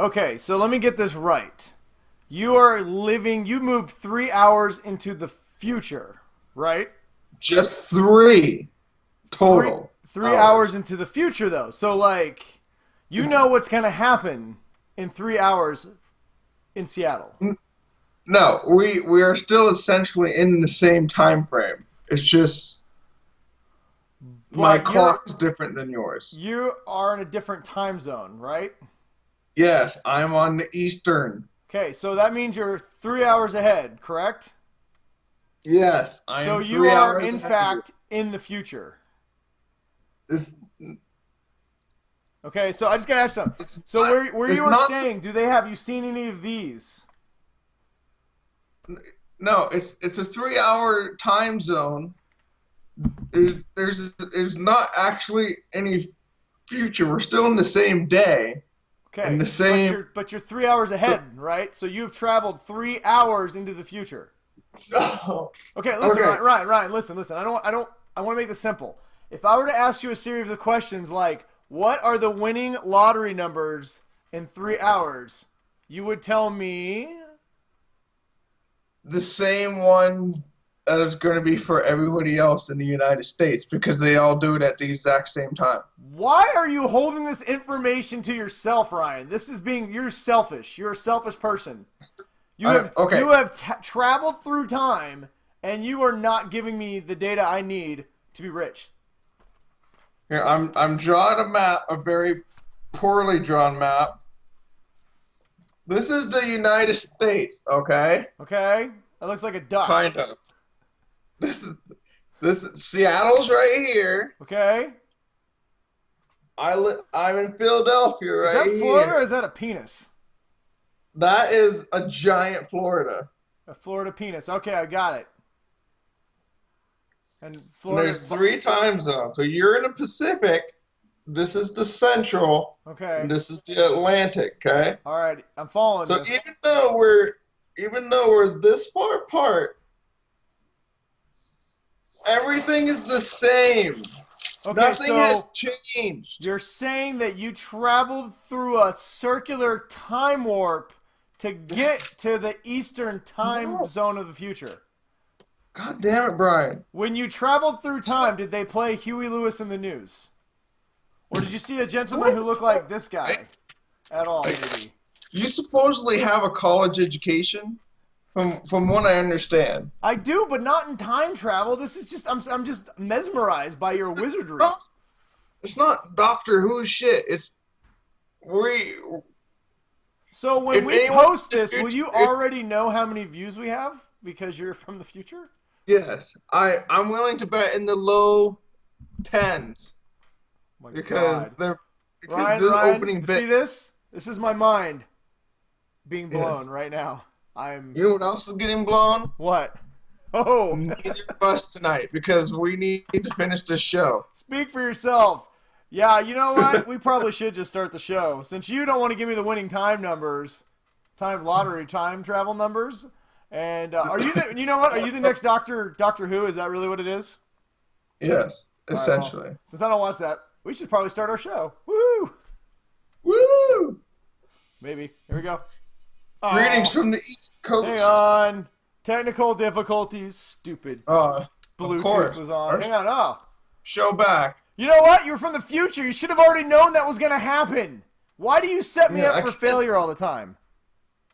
Okay, so let me get this right. You moved 3 hours into the future, right? Just three Three, total 3 hours hours. into the future, though. So, like, you know what's going to happen in 3 hours in Seattle. No, we are still essentially in the same time frame. It's just my But clock is different than yours. you are in a different time zone, right? Yes, I'm on the Eastern. Okay, so that means you're 3 hours ahead, correct? Yes, I So am you three are, hours in ahead of you. fact, in the future. It's Okay, so I just gotta ask something. it's So not, where it's you are not staying, do they have you seen any of these? no, it's a 3 hour time zone. There's not actually any future. We're still in the same day and Okay, the but same. you're 3 hours So, ahead, right? So you've traveled 3 hours into the future. Okay, listen, okay, Ryan, listen. I want to make this simple. If I were to ask you a series of questions like, what are the winning lottery numbers in 3 hours? You would tell me. the same ones that is going to be for everybody else in the United States because they all do it at the exact same time. Why are you holding this information to yourself, Ryan? You're selfish. You're a selfish person. Okay. You have traveled through time, and you are not giving me the data I need to be rich. Here, I'm drawing a map, a very poorly drawn map. This is the United States, okay? Okay, that looks like a duck. Kind of. This is Seattle's right here. Okay, I'm in Philadelphia is right that Florida or here. is that a penis? That is a giant Florida. A Florida penis. Okay, I got it. And And Florida. there's three time zones. So you're in the Pacific. This is the Central, Okay. and this is the Atlantic. Okay. All right, I'm following So this. even though we're this far apart, everything is the same. Okay, Nothing has so changed. you're saying that you traveled through a circular time warp to get to the Eastern time No. zone of the future. God damn it, Brian. When you traveled through time, did they play Huey Lewis in the news? Or did you see a gentleman who looked like this guy at all, maybe? You supposedly have a college education, from what I understand. I do, but not in time travel. This is just I'm just mesmerized by your wizardry. No, it's not Doctor Who shit. It's we. So when If we anyone post in the this, will you future, already know how many views we have because you're from the future? yes, I'm willing to bet in the low tens Oh my because God. they're because Ryan, this Ryan, opening see bit. this? This is my mind being blown Yes. right now. I'm You know what else is getting blown? what? Oh, Neither of us tonight because we need to finish this show. speak for yourself. Yeah, you know what? We probably should just start the show since you don't want to give me the winning time numbers, time lottery, time travel numbers. And are you the? You know what? Are you the next Doctor Who? Is that really what it is? Yes, All right, well, essentially. since I don't watch that, we should probably start our show. Woo! Woo! Maybe. Here we go. Greetings Oh, from the East hang Coast. on. Technical difficulties. Stupid. Of Bluetooth course. was on. Our Hang on. Oh. show back. You know what? You're from the future. You should have already known that was going to happen. Why do you set me Yeah, up for failure all the time?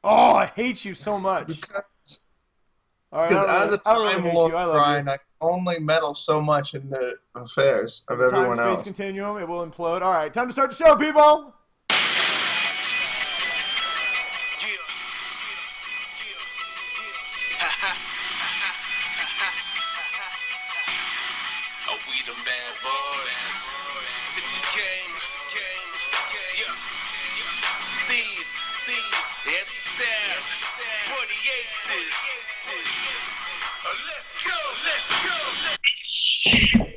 Oh, I hate you so much. All right, Because as a I don't really time hate lord, you. I love Brian, you. I can only meddle so much in the affairs of The everyone time-space else. continuum, it will implode. All right, time to start the show, people. Oh, we them bad boys. Sip the game. Yeah. C's. SSF. For the aces. Let's go.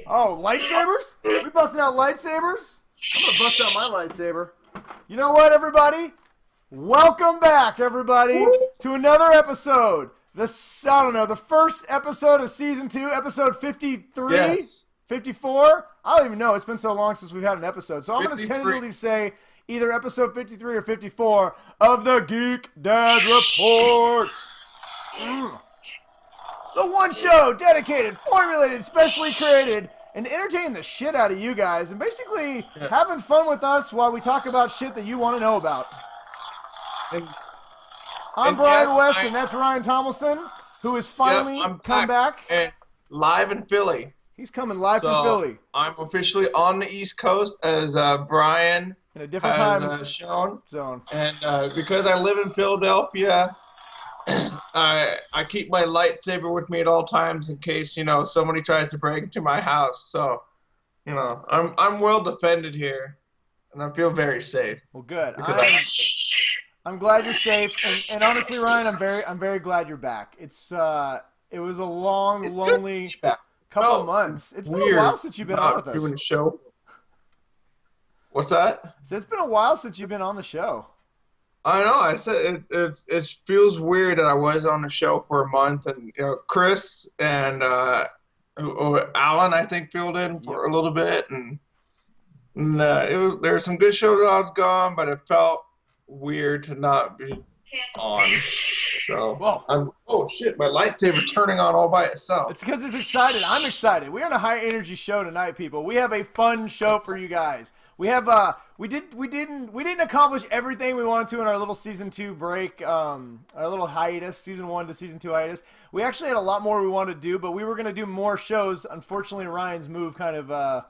Oh, lightsabers? We busting out lightsabers? I'm gonna bust out my lightsaber. You know what, everybody? Welcome back, everybody, to another episode. I don't know, the first episode of season 2, episode 53, Yes. 54. I don't even know. It's been so long since we've had an episode. So I'm going to 53. tentatively say either episode 53 or 54 of the Geek Dad Report. The one show dedicated, formulated, specially created, and entertaining the shit out of you guys, and basically having fun with us while we talk about shit that you want to know about. I'm Brian West, and that's Ryan Tomlinson, who has finally come back. And live in Philly. He's coming live from Philly. I'm officially on the East Coast, as Brian in a different has time shown. Zone. And because I live in Philadelphia, I keep my lightsaber with me at all times in case, somebody tries to break into my house. So, I'm well defended here, and I feel very safe. Well, good. I'm glad you're safe, and honestly, Ryan, I'm very glad you're back. It was a long, lonely couple of months. It's been a while since you've been on with us. Doing a show. What's that? So it's been a while since you've been on the show. I know. I said it feels weird that I was on the show for a month, and Chris and Alan, I think, filled in for a little bit, and there were some good shows I was gone, but it felt weird to not be on. So, oh shit, my lightsaber's turning on all by itself. It's because it's excited. I'm excited. We're on a high energy show tonight, people. We have a fun show for you guys. We have we didn't accomplish everything we wanted to in our little season 2 break, our little hiatus, season 1 to season 2 hiatus. We actually had a lot more we wanted to do, but we were going to do more shows. Unfortunately, Ryan's move kind of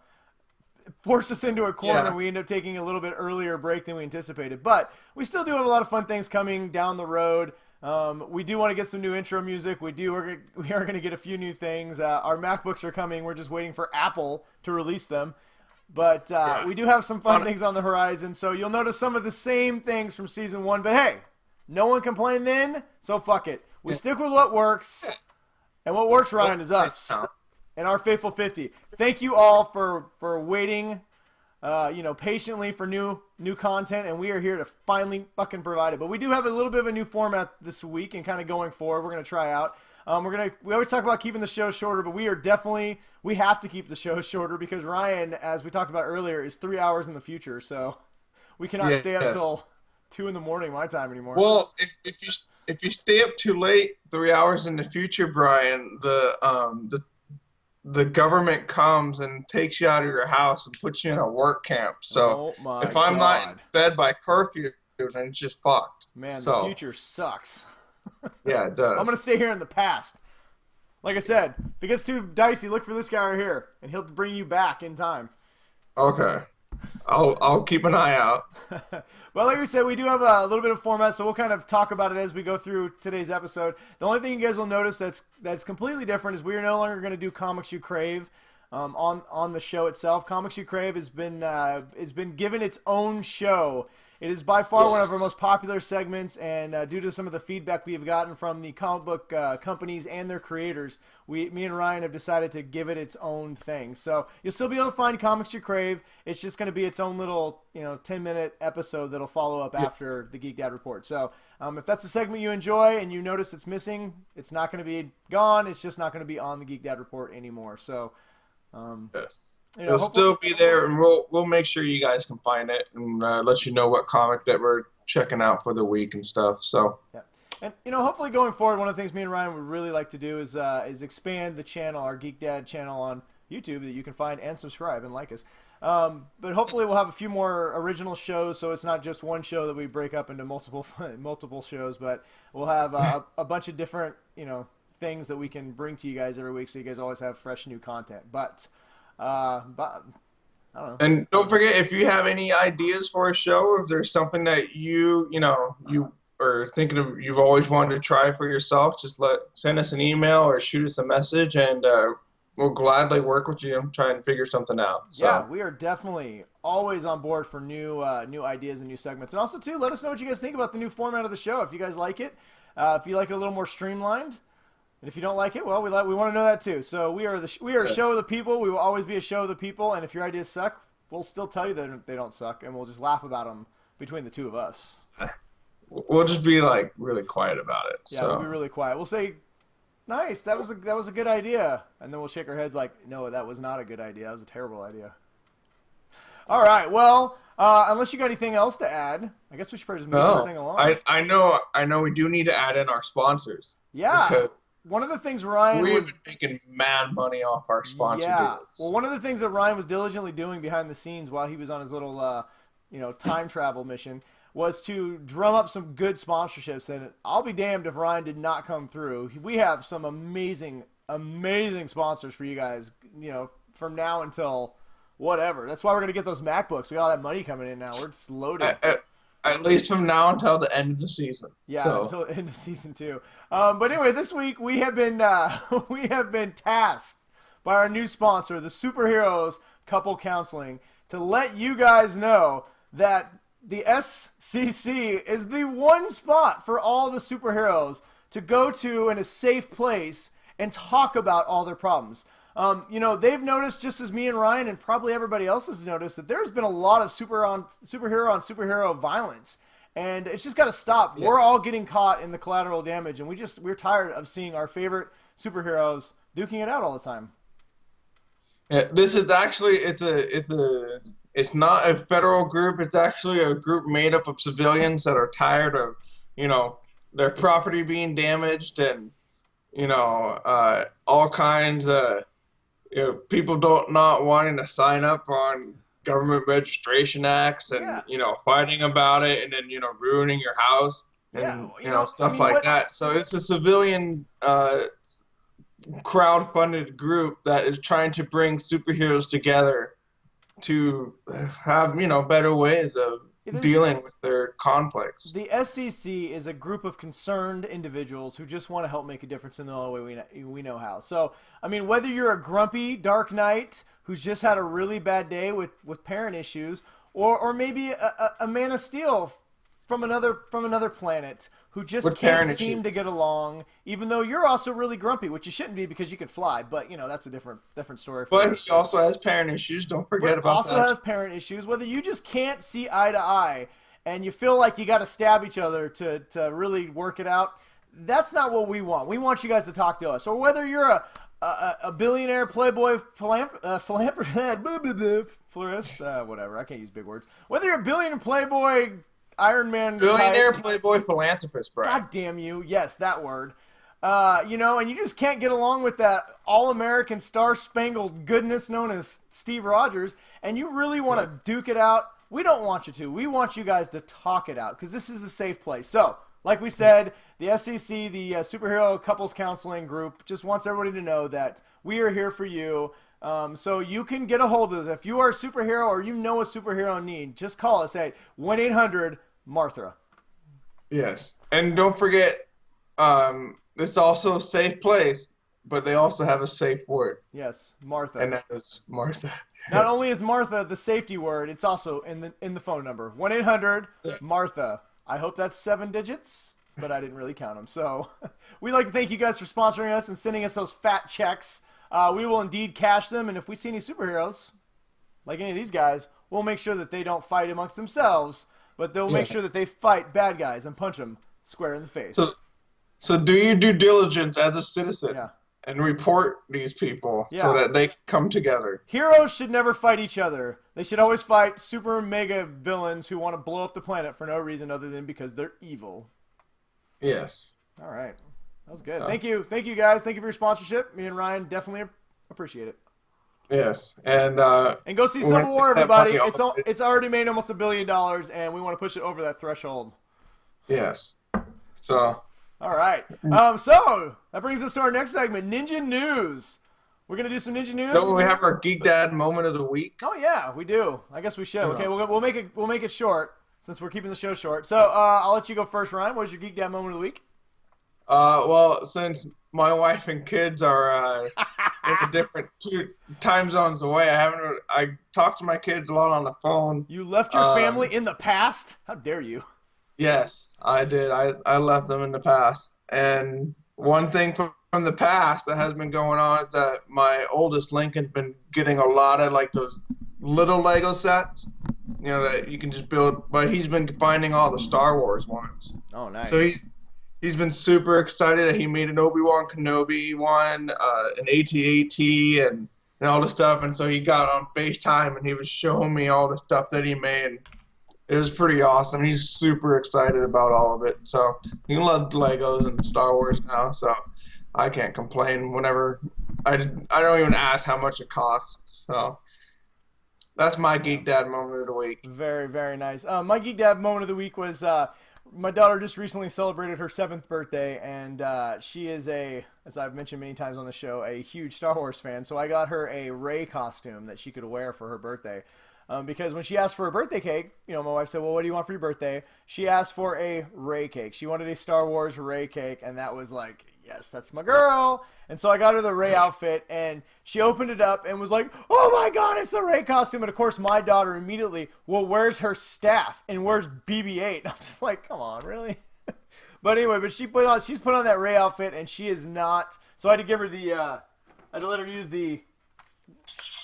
forced us into a corner, and we ended up taking a little bit earlier break than we anticipated. But we still do have a lot of fun things coming down the road. We do want to get some new intro music. We are going to get a few new things. Our MacBooks are coming. We're just waiting for Apple to release them. But we do have some fun things on the horizon. So you'll notice some of the same things from season 1. But hey, no one complained then, so fuck it. We stick with what works. And what works, Ryan, is us. And our faithful 50. Thank you all for waiting, patiently for new content, and we are here to finally fucking provide it. But we do have a little bit of a new format this week, and kind of going forward, we're gonna try out. We always talk about keeping the show shorter, but we have to keep the show shorter because Ryan, as we talked about earlier, is 3 hours in the future, so we cannot stay up till 2 in the morning my time anymore. Well, if you stay up too late, 3 hours in the future, Brian, the government comes and takes you out of your house and puts you in a work camp. So if I'm not in bed by curfew, then it's just fucked. Man, the future sucks. Yeah, it does. I'm going to stay here in the past. Like I said, if it gets too dicey, look for this guy right here, and he'll bring you back in time. Okay. I'll keep an eye out. Well, like we said, we do have a little bit of format, so we'll kind of talk about it as we go through today's episode. The only thing you guys will notice that's completely different is we are no longer going to do Comics You Crave on the show itself. Comics You Crave has been given its own show. It is by far one of our most popular segments, and due to some of the feedback we have gotten from the comic book companies and their creators, me and Ryan have decided to give it its own thing. So you'll still be able to find Comics You Crave. It's just going to be its own little 10-minute episode that'll follow up after the Geek Dad Report. So if that's a segment you enjoy and you notice it's missing, it's not going to be gone. It's just not going to be on the Geek Dad Report anymore. So yes. It'll still be there, and we'll make sure you guys can find it and let you know what comic that we're checking out for the week and stuff. So, and hopefully going forward, one of the things me and Ryan would really like to do is expand the channel, our Geek Dad channel on YouTube that you can find and subscribe and like us. But hopefully we'll have a few more original shows, so it's not just one show that we break up into multiple shows, but we'll have a bunch of different things that we can bring to you guys every week, so you guys always have fresh new content. But I don't know. And don't forget, if you have any ideas for a show, or if there's something that you are thinking of, you've always wanted to try for yourself, just send us an email or shoot us a message, and we'll gladly work with you and try and figure something out. So. Yeah, we are definitely always on board for new ideas and new segments. And also, too, let us know what you guys think about the new format of the show. If you guys like it, if you like it a little more streamlined. And if you don't like it, well, we want to know that too. So we are a show of the people. We will always be a show of the people. And if your ideas suck, we'll still tell you that they don't suck, and we'll just laugh about them between the two of us. We'll just be really quiet about it. Yeah, we'll be really quiet. We'll say, "Nice, that was a good idea," and then we'll shake our heads like, "No, that was not a good idea. That was a terrible idea." All right, well, Unless you got anything else to add, I guess we should probably just move this thing along. I know we do need to add in our sponsors. Yeah. Because one of the things Ryan we've was been making mad money off our sponsor deals. Well, one of the things that Ryan was diligently doing behind the scenes while he was on his little, time travel mission was to drum up some good sponsorships. And I'll be damned if Ryan did not come through. We have some amazing, amazing sponsors for you guys, from now until whatever. That's why we're going to get those MacBooks. We got all that money coming in now. We're just loaded. At least from now until the end of the season. Yeah, until the end of season 2. But anyway, this week we have been tasked by our new sponsor, the Superheroes Couple Counseling, to let you guys know that the SCC is the one spot for all the superheroes to go to in a safe place and talk about all their problems. They've noticed, just as me and Ryan and probably everybody else has noticed, that there's been a lot of superhero violence, and it's just got to stop. Yeah. We're all getting caught in the collateral damage, and we're tired of seeing our favorite superheroes duking it out all the time. Yeah, this is actually it's not a federal group. It's actually a group made up of civilians that are tired of their property being damaged and all kinds of. People not wanting to sign up on government registration acts and, fighting about it and then, ruining your house and, stuff like that. So it's a civilian crowd-funded group that is trying to bring superheroes together to have, better ways of dealing with their conflicts. The SCC is a group of concerned individuals who just want to help make a difference in the only way we know how. So, whether you're a grumpy Dark Knight who's just had a really bad day with parent issues, or maybe a Man of Steel from another planet who just can't seem to get along, even though you're also really grumpy, which you shouldn't be because you could fly. But that's a different story. But he also has parent issues. Don't forget about that. Also has parent issues. Whether you just can't see eye to eye and you feel like you got to stab each other to really work it out, that's not what we want. We want you guys to talk to us. Or whether you're a billionaire playboy florist, whatever. I can't use big words. Whether you're a billionaire playboy Iron Man billionaire playboy philanthropist, Brad. God damn you. Yes, that word. And you just can't get along with that all-American star-spangled goodness known as Steve Rogers, and you really want to duke it out. We don't want you to. We want you guys to talk it out because this is a safe place. So, like we said, the SCC, the Superhero Couples Counseling Group, just wants everybody to know that we are here for you. So you can get a hold of us. If you are a superhero or you know a superhero in need, just call us at 1-800-MARTHA. Yes. And don't forget, it's also a safe place, but they also have a safe word. Yes, Martha. And that is Martha. Not only is Martha the safety word, it's also in the phone number. 1-800-MARTHA. I hope that's 7 digits, but I didn't really count them. So we'd like to thank you guys for sponsoring us and sending us those fat checks. We will indeed cash them, and if we see any superheroes, like any of these guys, we'll make sure that they don't fight amongst themselves, but they'll make sure that they fight bad guys and punch them square in the face. So do your due diligence as a citizen and report these people so that they can come together. Heroes should never fight each other. They should always fight super mega villains who want to blow up the planet for no reason other than because they're evil. Yes. All right. That was good. Thank you, guys. Thank you for your sponsorship. Me and Ryan definitely appreciate it. Yes, and go see Civil War, everybody. It's already made almost $1 billion, and we want to push it over that threshold. Yes. So. All right. So that brings us to our next segment, Ninja News. We're gonna do some Ninja News. Don't we have our Geek Dad moment of the week? Oh yeah, we do. I guess we should. Okay, we'll make it short since we're keeping the show short. So I'll let you go first, Ryan. What is your Geek Dad moment of the week? Well, since my wife and kids are in the different 2 time zones away, I talk to my kids a lot on the phone. You left your family in the past? How dare you? Yes, I did. I left them in the past. And one thing from the past that has been going on is that my oldest Lincoln's been getting a lot of like the little Lego sets, that you can just build. But he's been finding all the Star Wars ones. Oh, nice. So he's been super excited that he made an Obi-Wan Kenobi one, an AT-AT, and and all the stuff. And so he got on FaceTime and he was showing me all the stuff that he made. It was pretty awesome. He's super excited about all of it. So he loves Legos and Star Wars now. So I can't complain. Whenever I don't even ask how much it costs. So that's my Geek Dad moment of the week. Very, very nice. My Geek Dad moment of the week was my daughter just recently celebrated her 7th birthday, and she is as I've mentioned many times on the show, a huge Star Wars fan. So I got her a Rey costume that she could wear for her birthday. Because when she asked for a birthday cake, my wife said, well, what do you want for your birthday? She asked for a Rey cake. She wanted a Star Wars Rey cake, and that was like, yes, that's my girl. And so I got her the Rey outfit, and she opened it up and was like, oh my God, it's the Rey costume. And of course, my daughter immediately, well, where's her staff? And where's BB-8? I'm just like, come on, really? But anyway, she's put on that Rey outfit, and she is not. So I had to give her I had to let her use the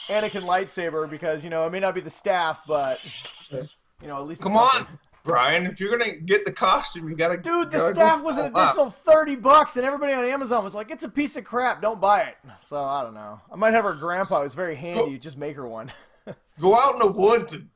Anakin lightsaber because, it may not be the staff, but, at least Come on, Brian. If you're going to get the costume, you got to... Dude, the staff was an additional $30, and everybody on Amazon was like, it's a piece of crap. Don't buy it. So, I don't know. I might have her grandpa, who's very handy. Just make her one. Go out in the woods and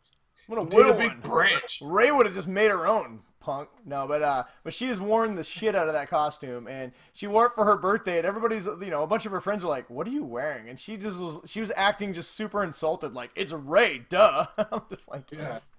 get a big one. branch. Ray would have just made her own, punk. No, but she has worn the shit out of that costume, and she wore it for her birthday, and everybody's, a bunch of her friends are like, what are you wearing? And she was acting just super insulted, like, it's Ray, duh. I'm just like, yes,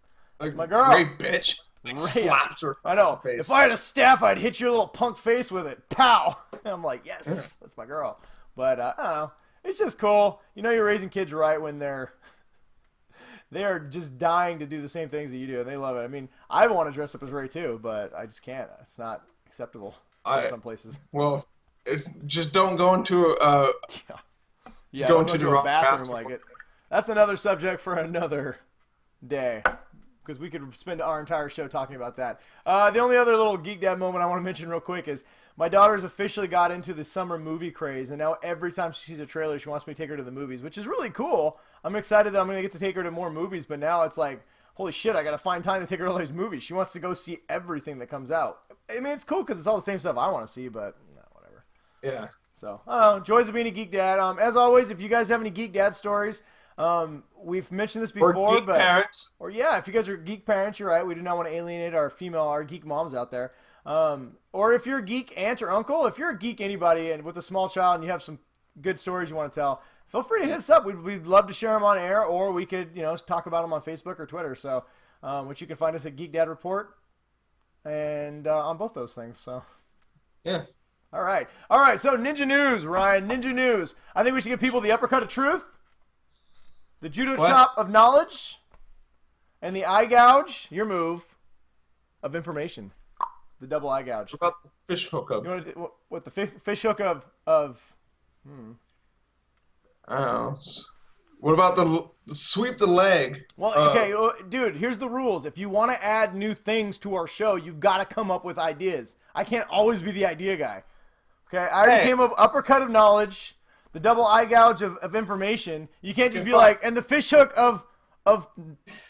that's my girl. Ray, bitch. Like, slaps her. I know. Face. If I had a staff, I'd hit your little punk face with it. Pow. I'm like, yes, that's my girl. But I don't know. It's just cool. You're raising kids right when they are just dying to do the same things that you do, and they love it. I mean, I want to dress up as Ray too, but I just can't. It's not acceptable in some places. Well, it's just don't go into go into the bathroom like it. That's another subject for another day, because we could spend our entire show talking about that. The only other little Geek Dad moment I want to mention real quick is my daughter's officially got into the summer movie craze, and now every time she sees a trailer, she wants me to take her to the movies, which is really cool. I'm excited that I'm going to get to take her to more movies, but now it's like, holy shit, I got to find time to take her to all these movies. She wants to go see everything that comes out. I mean, it's cool because it's all the same stuff I want to see, but whatever. Yeah. So, I don't know. Joys of being a Geek Dad. As always, if you guys have any Geek Dad stories, we've mentioned this before. Or geek parents. Or if you guys are geek parents, you're right. We do not want to alienate our geek moms out there. Or if you're a geek aunt or uncle, if you're a geek anybody and with a small child and you have some good stories you want to tell, feel free to hit us up. We'd love to share them on air, or we could, talk about them on Facebook or Twitter. So, which you can find us at Geek Dad Report and on both those things. So, yeah. All right. So Ninja News, Ryan. Ninja News. I think we should give people the uppercut of truth, the judo chop of knowledge, and the eye gouge, your move, of information. The double eye gouge. What about the fish hook of? You want to, what the fish hook of? I don't know. What about the sweep the leg? Well, okay, dude. Here's the rules. If you want to add new things to our show, you've got to come up with ideas. I can't always be the idea guy. Okay, I already came up uppercut of knowledge, the double eye gouge of information. You can't just be like, and the fish hook of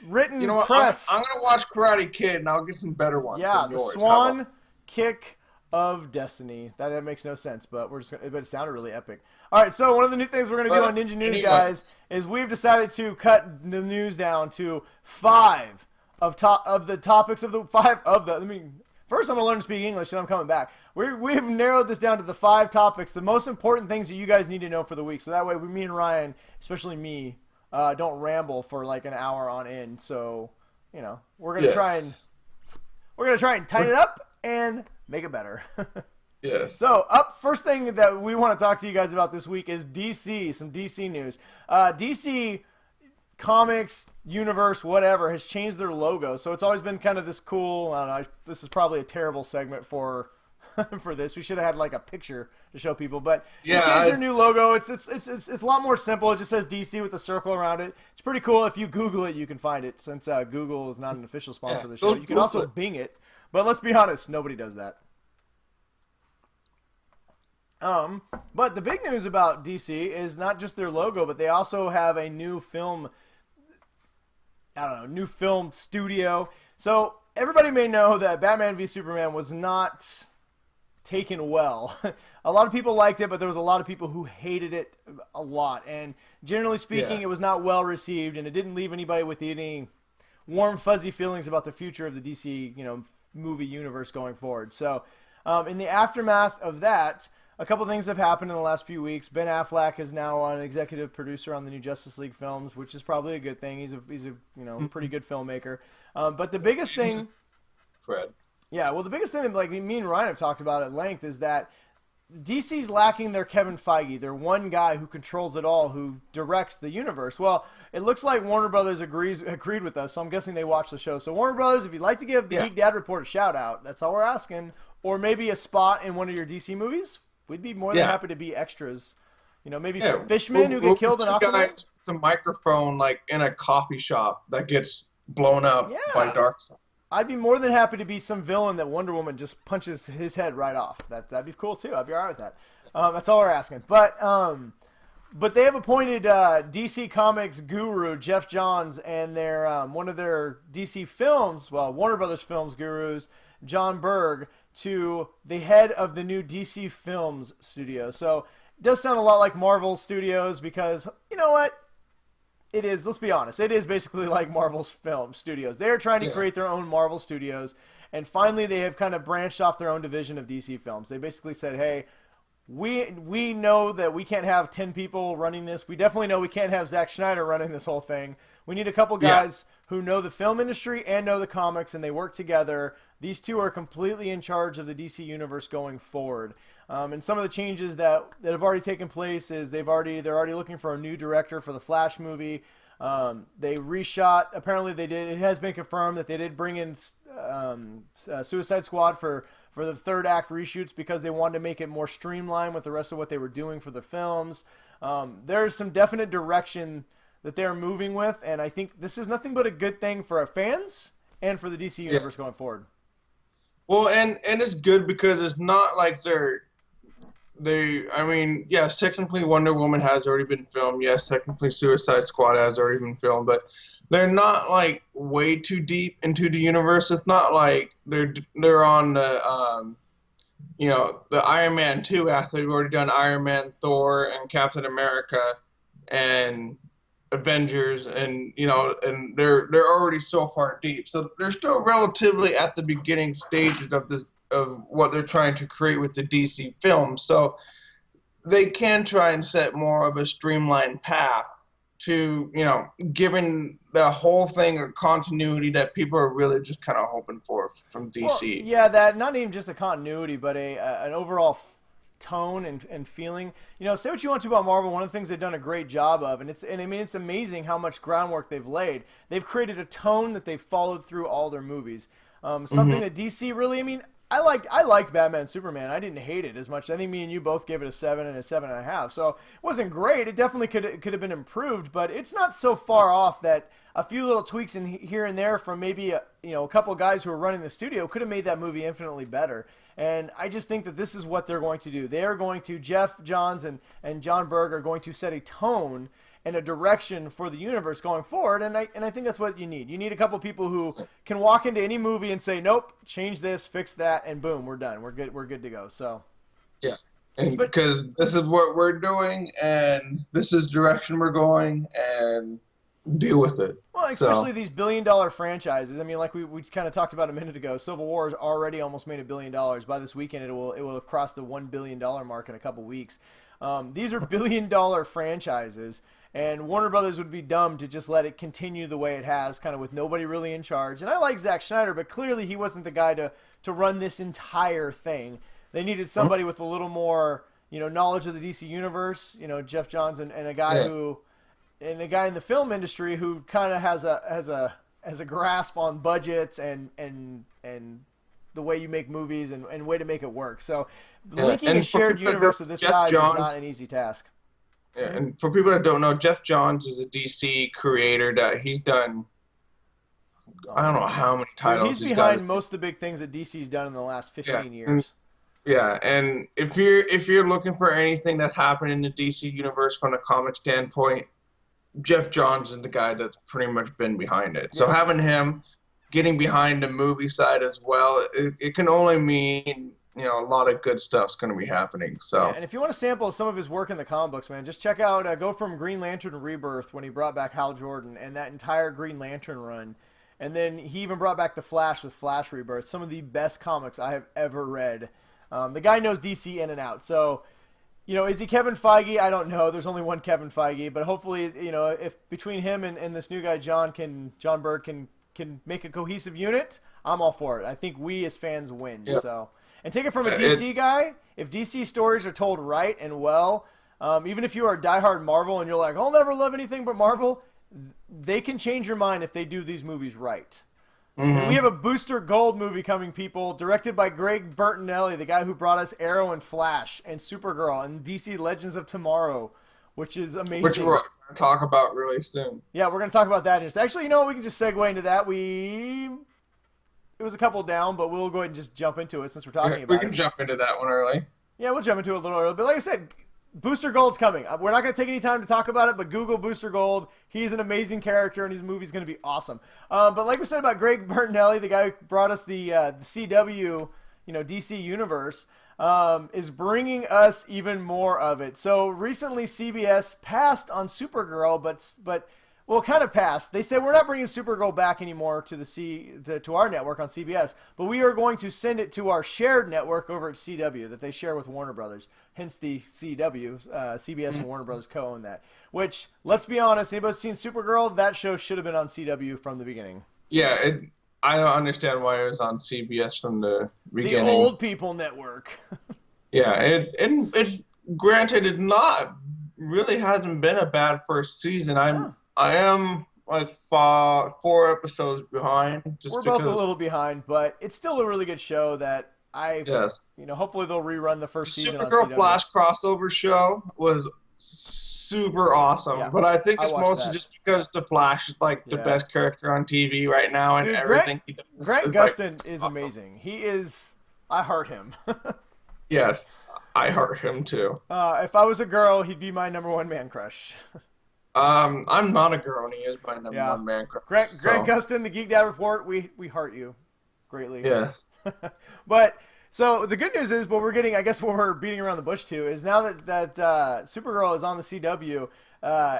written press. I'm gonna watch Karate Kid and I'll get some better ones. Yeah, than yours. the swan kick of destiny. That makes no sense, but it sounded really epic. All right, so one of the new things we're gonna do on Ninja News, guys, is we've decided to cut the news down to 5 of the topics of the 5 of the. First, I'm going to learn to speak English, and I'm coming back. We have narrowed this down to the 5 topics, the most important things that you guys need to know for the week. So that way, me and Ryan, especially me, don't ramble for like an hour on end. So, we're going to try and tighten it up and make it better. Yes. So, first thing that we want to talk to you guys about this week is DC, some DC news. DC Comics, universe, whatever, has changed their logo. So it's always been kind of this cool, I don't know, this is probably a terrible segment for this. We should have had like a picture to show people, but they changed their new logo. It's a lot more simple. It just says DC with a circle around it. It's pretty cool. If you Google it, you can find it, since Google is not an official sponsor of the show. You can also Bing it, but let's be honest, nobody does that. But the big news about DC is not just their logo, but they also have a new film studio. So everybody may know that Batman v Superman was not taken well. A lot of people liked it, but there was a lot of people who hated it a lot. And generally speaking, it was not well received, and it didn't leave anybody with any warm, fuzzy feelings about the future of the DC, movie universe going forward. So, in the aftermath of that, a couple things have happened in the last few weeks. Ben Affleck is now an executive producer on the new Justice League films, which is probably a good thing. He's a pretty good filmmaker. But the biggest thing, Fred. Yeah, well, the biggest thing that me and Ryan have talked about at length is that DC's lacking their Kevin Feige, their one guy who controls it all, who directs the universe. Well, it looks like Warner Brothers agreed with us, so I'm guessing they watched the show. So Warner Brothers, if you'd like to give the Geek Dad Report a shout out, that's all we're asking, or maybe a spot in one of your DC movies, we'd be more than happy to be extras. Maybe Fishman who get killed in Aquaman. Guys with a microphone in a coffee shop that gets blown up by Darkseid. I'd be more than happy to be some villain that Wonder Woman just punches his head right off. That'd be cool too. I'd be all right with that. That's all we're asking. But they have appointed DC Comics guru Jeff Johns and their one of their DC films, Warner Brothers films gurus, John Berg, to the head of the new DC Films studio. So it does sound a lot like Marvel Studios because you know what? It is, let's be honest, it is basically like Marvel's film studios. They're trying to create their own Marvel Studios, and finally they have kind of branched off their own division of DC Films. They basically said, hey, we know that we can't have 10 people running this. We definitely know we can't have Zack Snyder running this whole thing. We need a couple guys who know the film industry and know the comics, and they work together. These two are completely in charge of the DC universe going forward. And some of the changes that have already taken place is they're already looking for a new director for the Flash movie. They reshot. Apparently, they did. It has been confirmed that they did bring in Suicide Squad for the third act reshoots because they wanted to make it more streamlined with the rest of what they were doing for the films. There's some definite direction that they're moving with, and I think this is nothing but a good thing for our fans and for the DC universe going forward. Well, and it's good because it's not like yes, technically Wonder Woman has already been filmed. Yes, technically Suicide Squad has already been filmed, but they're not way too deep into the universe. It's not like they're on the the Iron Man 2 after they've already done Iron Man, Thor, and Captain America, and Avengers, and and they're already so far deep. So they're still relatively at the beginning stages of what they're trying to create with the DC films. So they can try and set more of a streamlined path to, giving the whole thing a continuity that people are really just kind of hoping for from DC. Well, that not even just a continuity, but an overall tone and feeling. Say what you want to about Marvel. One of the things they've done a great job of, and it's amazing how much groundwork they've laid. They've created a tone that they've followed through all their movies. Something that DC really, I liked Batman and Superman. I didn't hate it as much. I think me and you both gave it a 7 and a 7.5. So it wasn't great. It definitely could have been improved, but it's not so far off that a few little tweaks in here and there from maybe a couple of guys who are running the studio could have made that movie infinitely better. And I just think that this is what they're going to do. They are going to, Jeff Johns and John Berg are going to set a tone and a direction for the universe going forward, and I think that's what you need. You need a couple people who can walk into any movie and say, nope, change this, fix that, and boom, we're done. We're good to go. So yeah, and because this is what we're doing, and this is the direction we're going, and deal with it. Well, especially these billion-dollar franchises. Like we kind of talked about a minute ago, Civil War has already almost made $1 billion. By this weekend, it will cross the $1 billion mark in a couple weeks. These are billion-dollar franchises. And Warner Brothers would be dumb to just let it continue the way it has, kind of with nobody really in charge. And I like Zack Snyder, but clearly he wasn't the guy to run this entire thing. They needed somebody with a little more, knowledge of the DC universe. Jeff Johns and a guy and a guy in the film industry who kind of has a grasp on budgets and the way you make movies and way to make it work. So linking a shared universe of this size is not an easy task. Yeah, and for people that don't know, Jeff Johns is a DC creator that he's done. I don't know how many titles he's behind most of the big things that DC's done in the last 15 years. And if you're looking for anything that's happened in the DC universe from a comic standpoint, Jeff Johns is the guy that's pretty much been behind it. So having him getting behind the movie side as well, it can only mean a lot of good stuff's going to be happening. So, Yeah, and if you want to sample some of his work in the comic books, man, just check out go from Green Lantern Rebirth when he brought back Hal Jordan and that entire Green Lantern run. And then he even brought back the Flash with Flash Rebirth, some of the best comics I have ever read. The guy knows DC in and out. So, is he Kevin Feige? I don't know. There's only one Kevin Feige, but hopefully, if between him and this new guy John Byrne can make a cohesive unit, I'm all for it. I think we as fans win. Yep. So, and take it from a DC guy. If DC stories are told right and well, even if you are a diehard Marvel and you're like, I'll never love anything but Marvel, they can change your mind if they do these movies right. And we have a Booster Gold movie coming, people, directed by Greg Bertinelli, the guy who brought us Arrow and Flash and Supergirl and DC Legends of Tomorrow, which is amazing. which we're going to talk about really soon. Yeah, we're going to talk about that. Actually, we can just segue into that. It was a couple down, but we'll go ahead and just jump into it since we're talking about it. We can jump into that one early. Yeah, we'll jump into it a little early. But like I said, Booster Gold's coming. We're not going to take any time to talk about it, but Google Booster Gold. He's an amazing character, and his movie's going to be awesome. But like we said about Greg Bertinelli, the guy who brought us the CW, DC universe, is bringing us even more of it. So recently, CBS passed on Supergirl, but kind of passed. They said we're not bringing Supergirl back anymore to our network on CBS, but we are going to send it to our shared network over at CW that they share with Warner Brothers. Hence the CW, CBS and Warner Brothers co-own that. Which, let's be honest, anybody seen Supergirl? That show should have been on CW from the beginning. Yeah, I don't understand why it was on CBS from the beginning. The old people network. Yeah, it granted, it not really hasn't been a bad first season. I am like 4 episodes behind. We're both a little behind, but it's still a really good show that hopefully they'll rerun the first season. Supergirl on CW. Flash crossover show was super awesome, Yeah, but I think it's mostly that. just because the Flash is like the best character on TV right now, and Dude, everything he does. Grant is, Gustin is awesome. amazing. He is. I heart him. Yes, I heart him too. If I was a girl, he'd be my number one man crush. I'm not a girl, and he is my number one man crush. Grant Gustin, the Geek Dad Report, we heart you greatly. Yes. But so the good news is, what we're getting, I guess, what we're beating around the bush to is now that Supergirl is on the CW,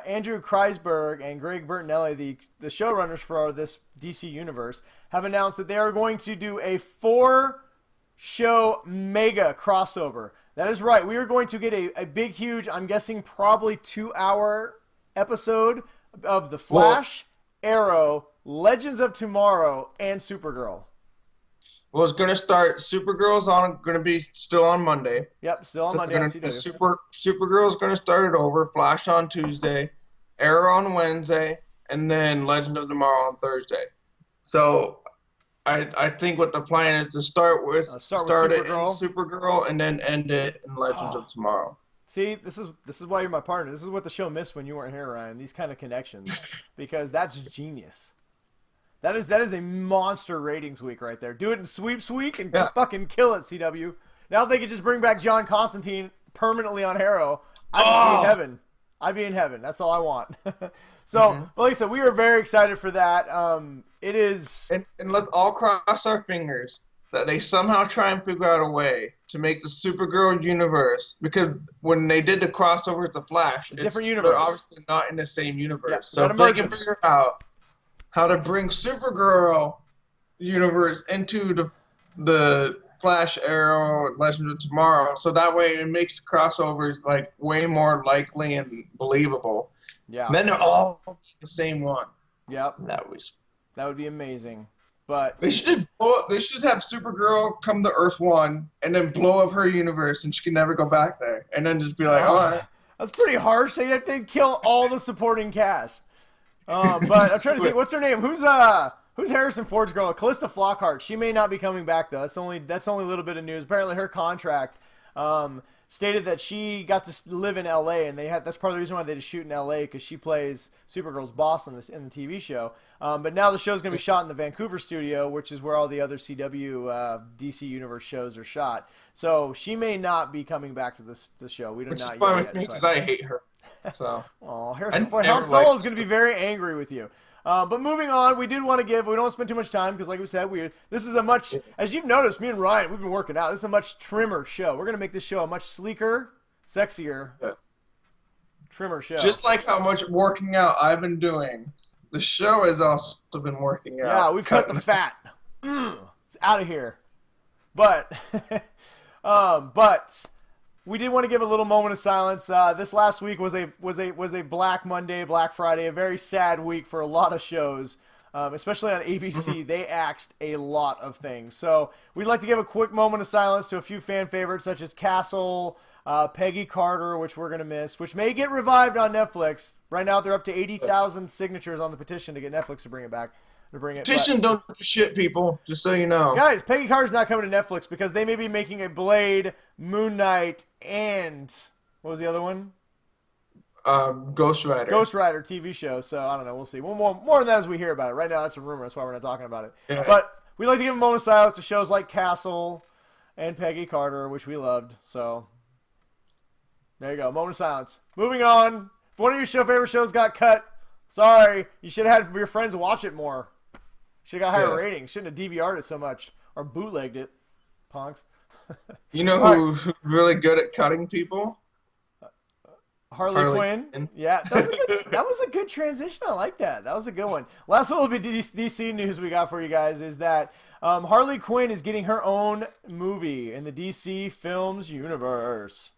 Andrew Kreisberg and Greg Bertinelli, the showrunners for this DC universe, have announced that they are going to do a 4-show mega crossover. That is right. We are going to get a big, huge, I'm guessing probably 2-hour episode of The Flash, Arrow, Legends of Tomorrow, and Supergirl. Well, it's going to start. Supergirl's going to be still on Monday. Yep, still on Monday on CW. Supergirl's going to start it over. Flash on Tuesday, Arrow on Wednesday, and then Legend of Tomorrow on Thursday. So, I think what the plan is to start it in Supergirl and then end it in Legends of Tomorrow. See, this is why you're my partner. This is what the show missed when you weren't here, Ryan. These kind of connections, because that's genius. That is a monster ratings week right there. Do it in sweeps week and fucking kill it, CW. Now if they could just bring back John Constantine permanently on Arrow, I'd just be in heaven. I'd be in heaven. That's all I want. So, but like I said, we are very excited for that. It is... And let's all cross our fingers that they somehow try and figure out a way to make the Supergirl universe, because when they did the crossover with the Flash, it's a different universe. They're obviously not in the same universe. Yeah, so if they can figure out how to bring Supergirl universe into the Flash, Arrow, Legend of Tomorrow, so that way it makes the crossovers like way more likely and believable. Yeah. And then they're all the same one. Yep. That would be amazing. But they should just they should have Supergirl come to Earth 1 and then blow up her universe and she can never go back there. And then just be like, that's pretty harsh. They'd kill all the supporting cast. But I'm trying to think, what's her name? Who's Harrison Ford's girl? Callista Flockhart. She may not be coming back though. That's only a little bit of news. Apparently, her contract stated that she got to live in L.A. and that's part of the reason why they just shoot in L.A. because she plays Supergirl's boss in the TV show. But now the show's going to be shot in the Vancouver studio, which is where all the other CW DC Universe shows are shot. So she may not be coming back to the show. We don't know. Which is fine with me because I hate her. So. Oh, Harrison Ford. Han Solo is going to be very angry with you. But moving on, we don't want to spend too much time because, like we said, this is a much, as you've noticed, me and Ryan, we've been working out. This is a much trimmer show. We're going to make this show a much sleeker, sexier, trimmer show. Just like how much working out I've been doing, the show has also been working out. Yeah, we've cut the fat. It's out of here. But, we did want to give a little moment of silence. This last week was a Black Monday, Black Friday, a very sad week for a lot of shows, especially on ABC. They axed a lot of things. So we'd like to give a quick moment of silence to a few fan favorites such as Castle, Peggy Carter, which we're going to miss, which may get revived on Netflix. Right now they're up to 80,000 signatures on the petition to get Netflix to bring it back. Petition don't do shit, people. Just so you know. Guys, Peggy Carter's not coming to Netflix because they may be making a Blade, Moon Knight, and what was the other one? Ghost Rider. Ghost Rider TV show. So I don't know. We'll see. More on that as we hear about it. Right now, that's a rumor. That's why we're not talking about it. Yeah. But we'd like to give a moment of silence to shows like Castle and Peggy Carter, which we loved. So there you go. Moment of silence. Moving on. If one of your favorite shows got cut, sorry. You should have had your friends watch it more. Should have got higher ratings. Shouldn't have DVR'd it so much or bootlegged it, punks. You know who's really good at cutting people? Harley Quinn. Yeah, that was a good transition. I like that. That was a good one. Last little bit of DC news we got for you guys is that Harley Quinn is getting her own movie in the DC Films universe.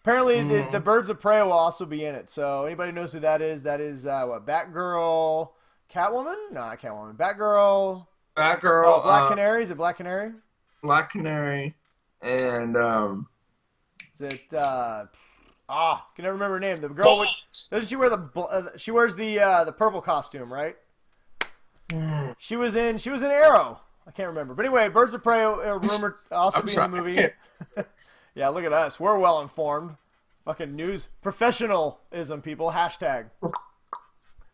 Apparently, the Birds of Prey will also be in it. So anybody knows who that is? That is what, Batgirl, Catwoman? No, not Catwoman. Batgirl. Oh, Black Canary. Is it Black Canary? Black Canary, and is it? Can never remember her name. The girl. Doesn't she wear she wears the purple costume, right? She was in Arrow. I can't remember, but anyway, Birds of Prey are rumored also be in the movie. Yeah, look at us. We're well informed. Fucking news professionalism, people. Hashtag.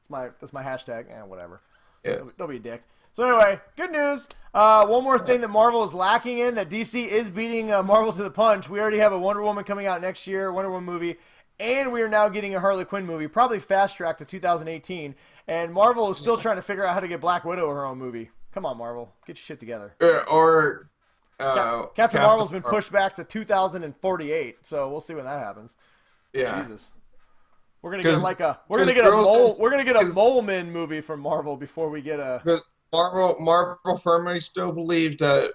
That's my hashtag. Whatever. Yes. Don't be a dick. So anyway, good news. One more thing that Marvel is lacking in, that DC is beating Marvel to the punch. We already have a Wonder Woman coming out next year, Wonder Woman movie, and we are now getting a Harley Quinn movie, probably fast-tracked to 2018. And Marvel is still trying to figure out how to get Black Widow her own movie. Come on, Marvel. Get your shit together. Captain Marvel's been pushed back to 2048, so we'll see when that happens. Yeah. Jesus. We're gonna get a Mole Men movie from Marvel before we get a. Marvel firmly still believes that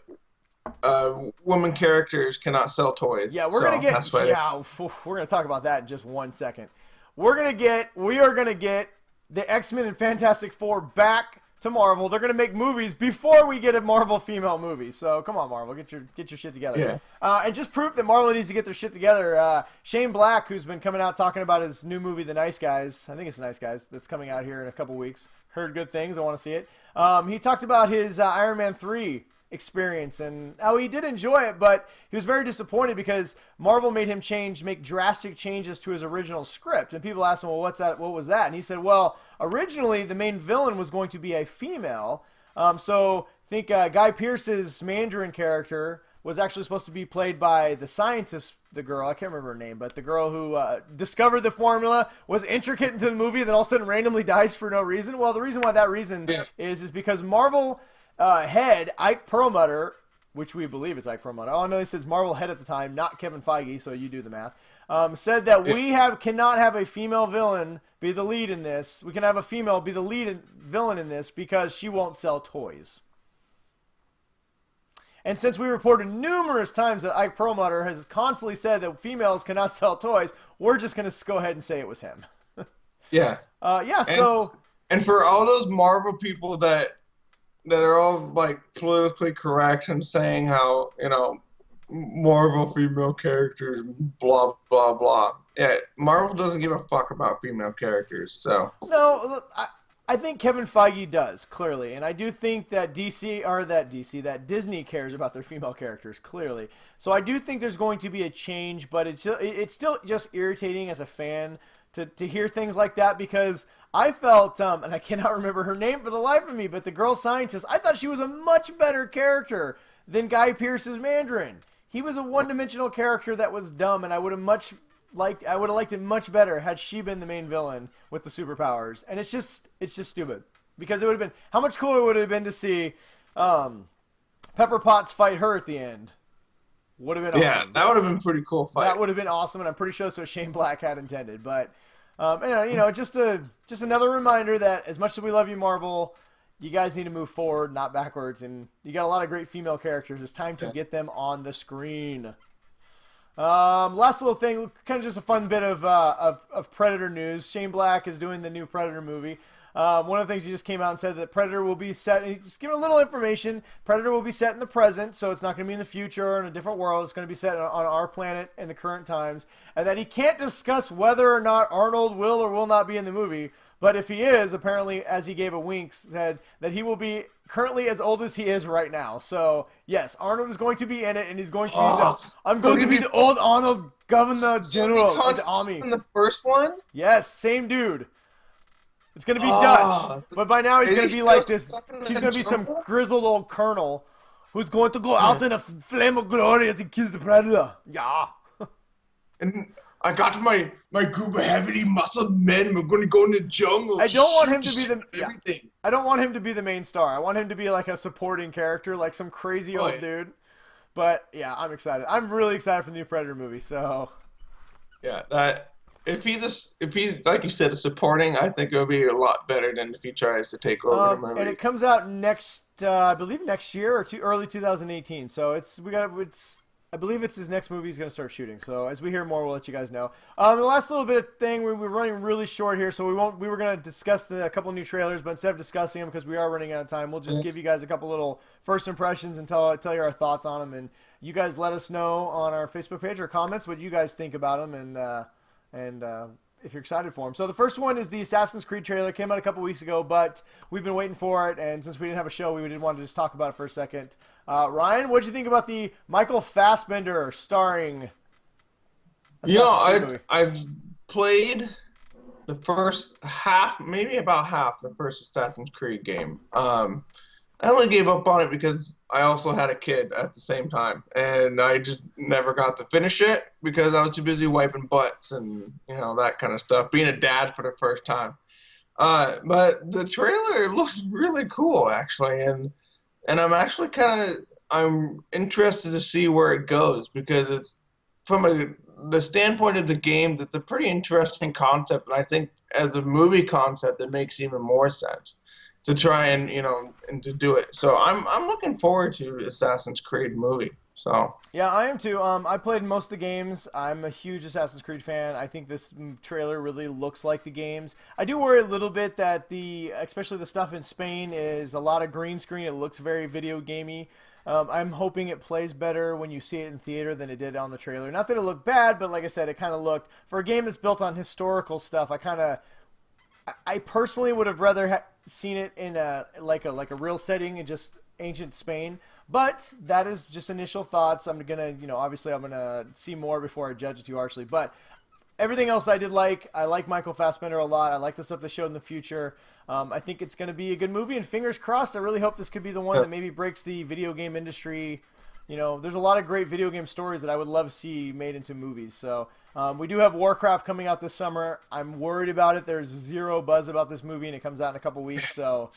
women characters cannot sell toys. Yeah, we're gonna talk about that in just 1 second. We are gonna get the X-Men and Fantastic Four back to Marvel. They're gonna make movies before we get a Marvel female movie. So come on, Marvel, get your shit together. Yeah. And just proof that Marvel needs to get their shit together. Shane Black, who's been coming out talking about his new movie, The Nice Guys. I think it's The Nice Guys. That's coming out here in a couple weeks. Heard good things. I want to see it. He talked about his Iron Man 3 experience and how he did enjoy it, but he was very disappointed because Marvel made him make drastic changes to his original script. And people asked him, well, what was that? And he said, well, originally the main villain was going to be a female. So I think Guy Pearce's Mandarin character was actually supposed to be played by the scientist, the girl, I can't remember her name, but the girl who discovered the formula, was intricate into the movie, then all of a sudden randomly dies for no reason. Well, the reason why that reason is because Marvel head Ike Perlmutter, which we believe it's Ike Perlmutter. Oh, no, he says Marvel head at the time, not Kevin Feige, so you do the math. Said that we cannot have a female villain be the lead in this. We can have a female be the villain in this because she won't sell toys. And since we reported numerous times that Ike Perlmutter has constantly said that females cannot sell toys, we're just going to go ahead and say it was him. Yeah. And for all those Marvel people that are all like politically correct and saying how, Marvel female characters, blah, blah, blah. Yeah, Marvel doesn't give a fuck about female characters, so. No, look, I think Kevin Feige does, clearly. And I do think that that Disney cares about their female characters, clearly. So I do think there's going to be a change, but it's still just irritating as a fan to hear things like that because I felt, and I cannot remember her name for the life of me, but the girl scientist, I thought she was a much better character than Guy Pearce's Mandarin. He was a one-dimensional character that was dumb, and I would have much have liked it much better had she been the main villain with the superpowers. And it's just stupid because it would have been how much cooler would it have been to see Pepper Potts fight her at the end. Would have been awesome. Yeah, that would have been pretty cool fight. That would have been awesome, and I'm pretty sure that's what Shane Black had intended. But just another reminder that as much as we love you, Marvel, you guys need to move forward, not backwards. And you got a lot of great female characters. It's time to get them on the screen. Last little thing, kind of just a fun bit of Predator news. Shane Black is doing the new Predator movie. One of the things he just came out and said that Predator will be set, and just give a little information, Predator will be set in the present, so it's not going to be in the future or in a different world. It's going to be set on our planet in the current times, and that he can't discuss whether or not Arnold will or will not be in the movie, but if he is, apparently, as he gave a wink, said that he will be currently as old as he is right now. So, yes, Arnold is going to be in it, and he's going to be the old Arnold Governor General of the Army. In the first one? Yes, same dude. It's going to be Dutch, but by now he's going to be like this. He's going to be some grizzled old colonel who's going to go out in a flame of glory as he kills the Predator. Yeah. And I got my group of heavily muscled men. We're going to go in the jungle. I don't want him to be everything. I don't want him to be the main star. I want him to be like a supporting character, like some crazy old dude. But yeah, I'm excited. I'm really excited for the new Predator movie. So yeah, if he's like you said, supporting, I think it'll be a lot better than if he tries to take over the movie. And it comes out I believe next year or early 2018. So I believe it's his next movie he's going to start shooting. So as we hear more, we'll let you guys know. The last little bit of thing, we're running really short here, so we were going to discuss a couple new trailers, but instead of discussing them because we are running out of time, we'll just give you guys a couple little first impressions and tell you our thoughts on them. And you guys let us know on our Facebook page or comments what you guys think about them and if you're excited for them. So the first one is the Assassin's Creed trailer. It came out a couple weeks ago, but we've been waiting for it, and since we didn't have a show, we didn't want to just talk about it for a second. Ryan, what did you think about the Michael Fassbender starring Assassin's Creed movie? I've played the first half, maybe about half the first Assassin's Creed game. I only gave up on it because I also had a kid at the same time, and I just never got to finish it because I was too busy wiping butts and that kind of stuff, being a dad for the first time. But the trailer looks really cool, actually, and I'm actually I'm interested to see where it goes because it's from the standpoint of the games, it's a pretty interesting concept, and I think as a movie concept, it makes even more sense to try and and to do it. So I'm looking forward to Assassin's Creed movie. So yeah, I am too. I played most of the games. I'm a huge Assassin's Creed fan. I think this trailer really looks like the games. I do worry a little bit that especially the stuff in Spain is a lot of green screen. It looks very video gamey. I'm hoping it plays better when you see it in theater than it did on the trailer. Not that it looked bad, but like I said, it kind of looked, for a game that's built on historical stuff, I personally would have rather seen it in a real setting in just ancient Spain. But that is just initial thoughts. I'm gonna, obviously I'm gonna see more before I judge it too harshly. But everything else I did like. I like Michael Fassbender a lot. I like the stuff they showed in the future. I think it's gonna be a good movie, and fingers crossed. I really hope this could be the one that maybe breaks the video game industry. There's a lot of great video game stories that I would love to see made into movies. So we do have Warcraft coming out this summer. I'm worried about it. There's zero buzz about this movie, and it comes out in a couple weeks. So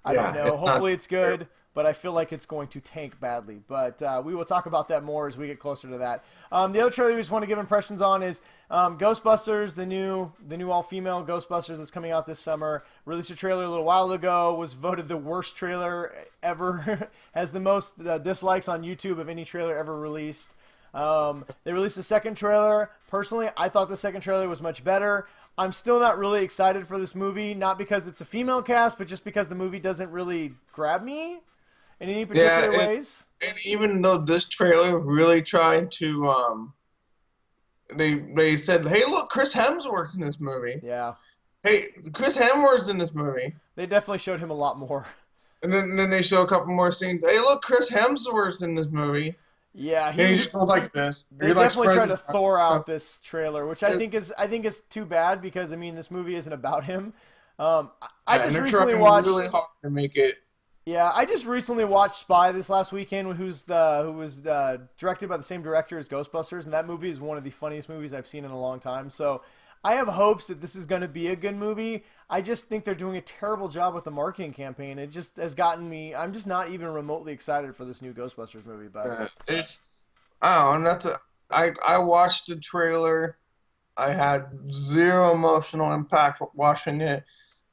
I don't know. Hopefully it's good, but I feel like it's going to tank badly. But we will talk about that more as we get closer to that. The other trailer we just want to give impressions on is Ghostbusters, the new all-female Ghostbusters that's coming out this summer. Released a trailer a little while ago, was voted the worst trailer ever, has the most dislikes on YouTube of any trailer ever released. They released a second trailer. Personally, I thought the second trailer was much better. I'm still not really excited for this movie, not because it's a female cast, but just because the movie doesn't really grab me in any particular ways. And even though this trailer really tried to, they said, hey, look, Chris Hemsworth's in this movie. Yeah. Hey, Chris Hemsworth's in this movie. They definitely showed him a lot more. And then they show a couple more scenes. Hey, look, Chris Hemsworth's in this movie. Yeah, he just goes like this. They definitely tried to Thor out this trailer, which I think is too bad because this movie isn't about him. I just recently watched. Really hard to make it Yeah, I just recently watched Spy this last weekend, who was directed by the same director as Ghostbusters, and that movie is one of the funniest movies I've seen in a long time. So I have hopes that this is going to be a good movie. I just think they're doing a terrible job with the marketing campaign. It just has gotten me. I'm just not even remotely excited for this new Ghostbusters movie. But I don't know. I watched the trailer. I had zero emotional impact watching it,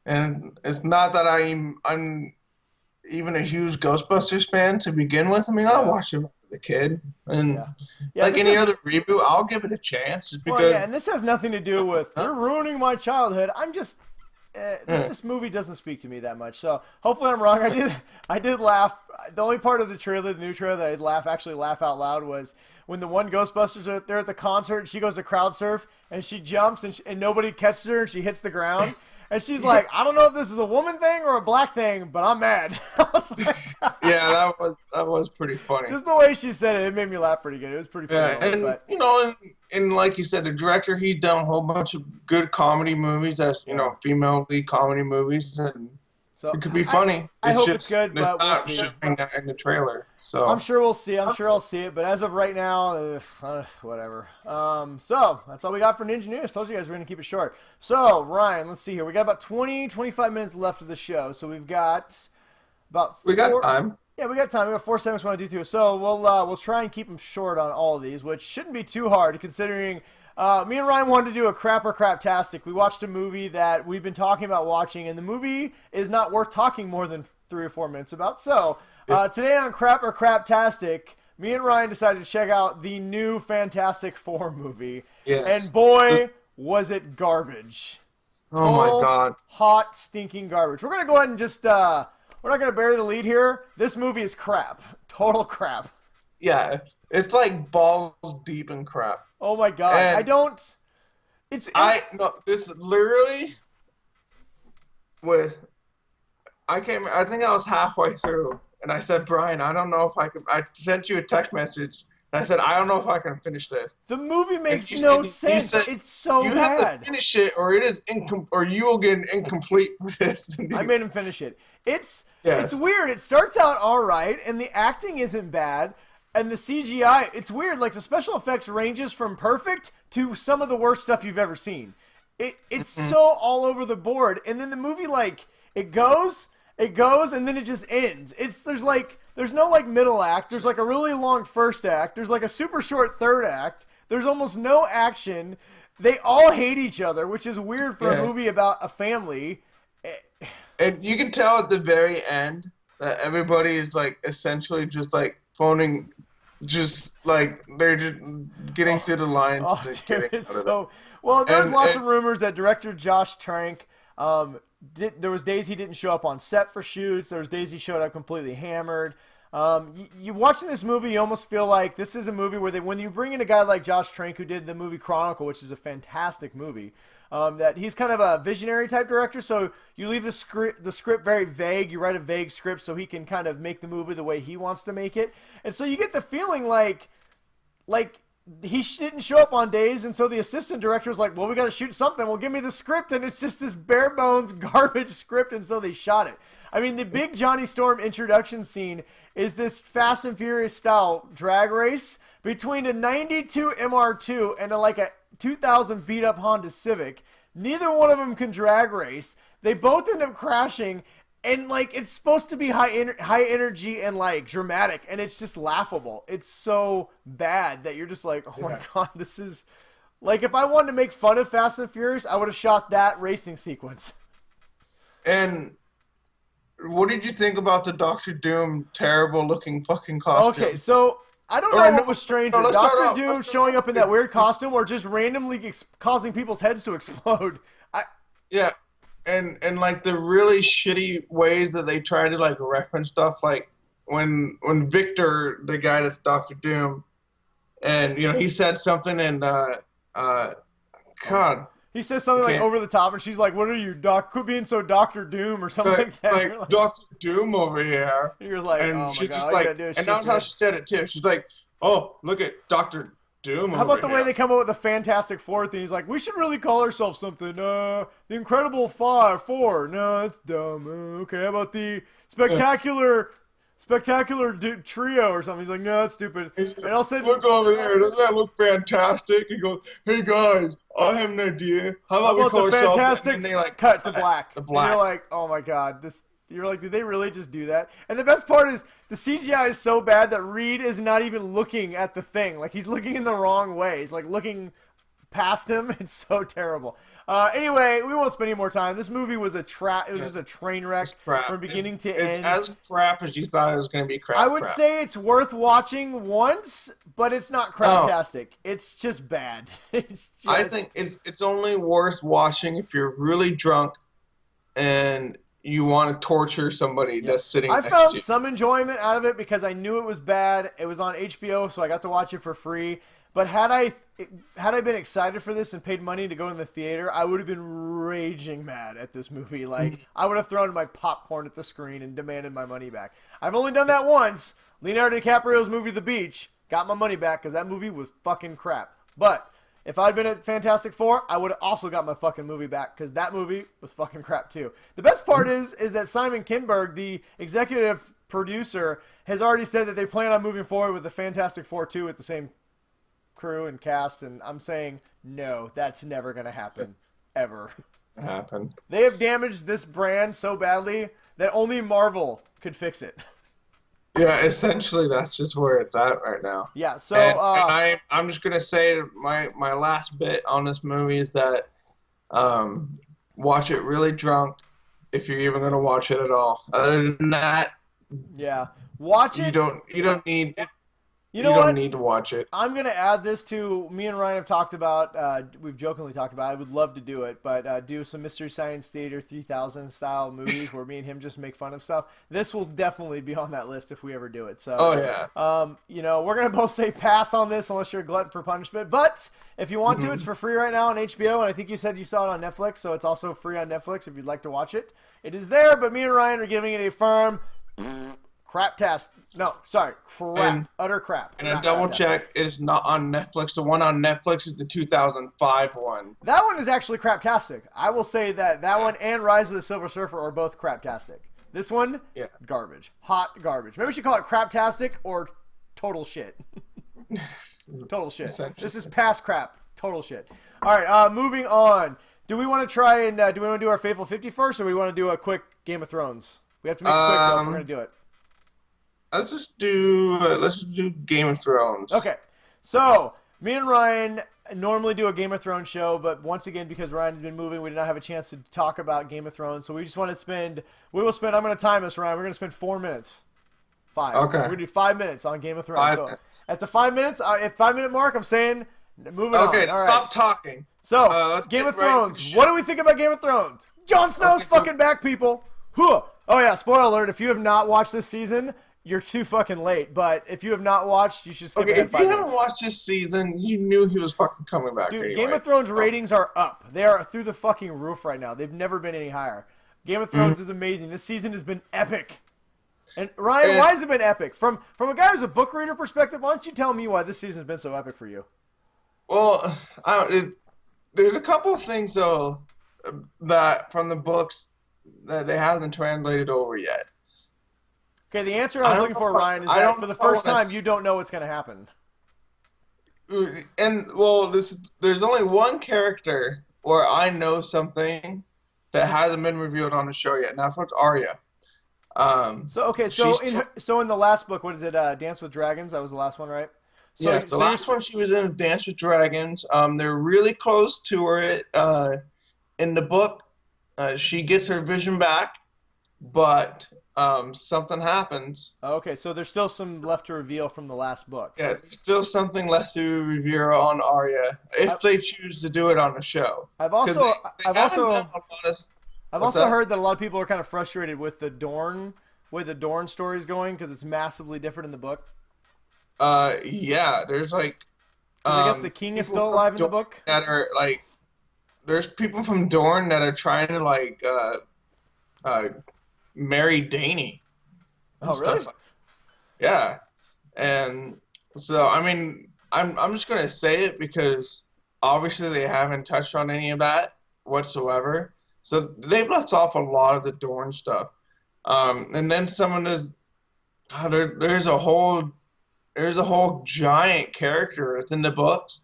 and it's not that I'm even a huge Ghostbusters fan to begin with. I mean, I watched it as a kid, and like any other reboot, I'll give it a chance. Just because, and this has nothing to do with you're ruining my childhood. I'm just this movie doesn't speak to me that much. So hopefully I'm wrong. I did laugh. The only part of the new trailer that I'd actually laugh out loud was when the one Ghostbusters are there at the concert. And she goes to crowd surf and she jumps and nobody catches her and she hits the ground. And she's like, I don't know if this is a woman thing or a black thing, but I'm mad. I was like, yeah, that was pretty funny. Just the way she said it made me laugh pretty good. It was pretty funny. Yeah, and but, you know, and like you said, the director, he's done a whole bunch of good comedy movies. That's female lead comedy movies, and so it could be funny. I hope it's good, but we'll see. In the trailer. So I'm sure we'll see. I'm sure I'll see it. But as of right now, whatever. So that's all we got for Ninja News. Told you guys we're going to keep it short. So, Ryan, let's see here. We got about 25 minutes left of the show. So we've got about We got time. Yeah, we got time. We got 4 segments we want to do too. So we'll try and keep them short on all of these, which shouldn't be too hard considering me and Ryan wanted to do a crap or craptastic. We watched a movie that we've been talking about watching, and the movie is not worth talking more than 3 or 4 minutes about. So today on Crap or Craptastic, me and Ryan decided to check out the new Fantastic Four movie. Yes. And boy, was it garbage. Oh my God. Hot, stinking garbage. We're going to go ahead and just, we're not going to bury the lead here. This movie is crap. Total crap. Yeah. It's like balls deep in crap. Oh my God. And this literally was, I think I was halfway through. And I said, Brian, I don't know if I can. I sent you a text message, and I said, I don't know if I can finish this. The movie makes no sense. It's so bad. You have to finish it, or it is or you will get an incomplete with this. I made him finish it. It's weird. It starts out all right, and the acting isn't bad, and the CGI, it's weird. Like the special effects ranges from perfect to some of the worst stuff you've ever seen. It's so all over the board, and then the movie it goes, and then it just ends. There's no middle act. There's a really long first act. There's a super short third act. There's almost no action. They all hate each other, which is weird for a movie about a family. And you can tell at the very end that everybody is essentially just phoning, just they're just getting through the lines. Oh, dude, it's so well. There's lots of rumors that director Josh Trank. There was days he didn't show up on set for shoots. There was days he showed up completely hammered. You watching this movie, you almost feel like this is a movie where when you bring in a guy like Josh Trank, who did the movie Chronicle, which is a fantastic movie, that he's kind of a visionary type director. So you leave the script very vague. You write a vague script so he can kind of make the movie the way he wants to make it. And so you get the feeling like he didn't show up on days, and so the assistant director was like, well, we got to shoot something. Well, give me the script, and it's just this bare-bones garbage script, and so they shot it. I mean, the big Johnny Storm introduction scene is this Fast and Furious style drag race between a 92 MR2 and a 2000 beat-up Honda Civic. Neither one of them can drag race. They both end up crashing, and it's supposed to be high energy and dramatic, and it's just laughable. It's so bad that you're just like, oh my God, this is if I wanted to make fun of Fast and Furious, I would have shot that racing sequence. And what did you think about the Doctor Doom terrible looking fucking costume? Okay, so I don't know what was stranger, Doctor Doom showing up in that weird costume or just randomly causing people's heads to explode. Yeah. And the really shitty ways that they try to reference stuff, when Victor, the guy that's Doctor Doom, and he said something and God, he says something over the top, and she's like, "What are you, quit being so Doctor Doom," or something like that. Doctor Doom over here. You're like, and oh she's my God, just and that was how she said it too. She's like, "Oh, look at Doctor Doom. How about the way him. they come up with the Fantastic Four thing? He's like, we should really call ourselves something. The Incredible Four. No, that's dumb. Okay, how about the Spectacular Trio or something? He's like, no, that's stupid. And all of a sudden, look over there. Doesn't that look fantastic? He goes, hey guys, I have an idea. How about we call the ourselves? Fantastic? And they like cut to black. The black. And you're like, oh my god, this. You're like, did they really just do that? And the best part is the CGI is so bad that Reed is not even looking at the thing. Like, he's looking in the wrong way. He's like looking past him. It's so terrible. Anyway, we won't spend any more time. This movie was a trap. It was just a train wreck from beginning to end. It's as crap as you thought it was going to be crap. I would say it's worth watching once, but it's not craptastic. It's just bad. It's just... I think it's only worth watching if you're really drunk and you want to torture somebody that's sitting next to you. I found some enjoyment out of it because I knew it was bad. It was on HBO, so I got to watch it for free. But had I been excited for this and paid money to go in the theater, I would have been raging mad at this movie. Like, I would have thrown my popcorn at the screen and demanded my money back. I've only done that once. Leonardo DiCaprio's movie The Beach got my money back because that movie was fucking crap. But if I'd been at Fantastic Four, I would have also got my fucking movie back because that movie was fucking crap too. The best part is that Simon Kinberg, the executive producer, has already said that they plan on moving forward with the Fantastic Four 2 with the same crew and cast, and I'm saying no, that's never going to happen, ever. They have damaged this brand so badly that only Marvel could fix it. Yeah, essentially that's just where it's at right now. Yeah, so and I'm just gonna say my last bit on this movie is that watch it really drunk if you're even gonna watch it at all. Other than that, yeah, watch it. You don't need. You don't need to watch it. I'm going to add this to, me and Ryan have talked about, we've jokingly talked about, I would love to do it, but do some Mystery Science Theater 3000 style movies where me and him just make fun of stuff. This will definitely be on that list if we ever do it. So, we're going to both say pass on this unless you're a glutton for punishment, but if you want to, it's for free right now on HBO, and I think you said you saw it on Netflix, so it's also free on Netflix if you'd like to watch it. It is there, but me and Ryan are giving it a firm crap test. No, sorry, crap. Utter crap. And a double check is not on Netflix. The one on Netflix is the 2005 one. That one is actually craptastic. I will say that one and Rise of the Silver Surfer are both craptastic. This one, garbage. Hot garbage. Maybe we should call it craptastic or total shit. Total shit. This is past crap. Total shit. All right, moving on. Do we want to try and do we want to do our Fateful 50 first, or do we want to do a quick Game of Thrones? We have to make it quick though if we're going to do it. Let's just do Game of Thrones. Okay, so me and Ryan normally do a Game of Thrones show, but once again, because Ryan has been moving, we did not have a chance to talk about Game of Thrones. So we just want to spend. I'm going to time this, Ryan. We're going to spend 4 minutes. 5. Okay. We're going to do 5 minutes on Game of Thrones. 5 so minutes. At the 5 minutes, at 5 minute mark, I'm saying moving on. Okay, All stop right. talking. So Game of Thrones. What do we think about Game of Thrones? Jon Snow's fucking back, people. Huh. Oh yeah, spoiler alert! If you have not watched this season, you're too fucking late. But if you have not watched, you should skip ahead 5 minutes. If you haven't watched this season, you knew he was fucking coming back. Dude, anyway. Game of Thrones ratings are up. They are through the fucking roof right now. They've never been any higher. Game of Thrones is amazing. This season has been epic. And Ryan, why has it been epic? From a guy who's a book reader perspective, why don't you tell me why this season has been so epic for you? Well, there's a couple of things though that from the books that they haven't translated over yet. Okay, the answer I was looking for, Ryan, is that for the first time you don't know what's going to happen. And well, there's only one character where I know something that hasn't been revealed on the show yet, and that's Arya. So in the last book, what is it? Dance with Dragons. That was the last one, right? So, yes, the last one she was in Dance with Dragons. They're really close to her. In the book, she gets her vision back, but something happens. Okay, so there's still some left to reveal from the last book. Yeah, there's still something left to reveal on Arya if they choose to do it on the show. I've also heard that a lot of people are kind of frustrated with the Dorne story is going because it's massively different in the book. Yeah, there's like. I guess the king is still alive in the book. That are like, there's people from Dorne that are trying to like, marry Dany. Oh really? Yeah, and so I mean, I'm just gonna say it because obviously they haven't touched on any of that whatsoever. So they've left off a lot of the Dorn stuff. And then someone is there's a whole giant character that's in the books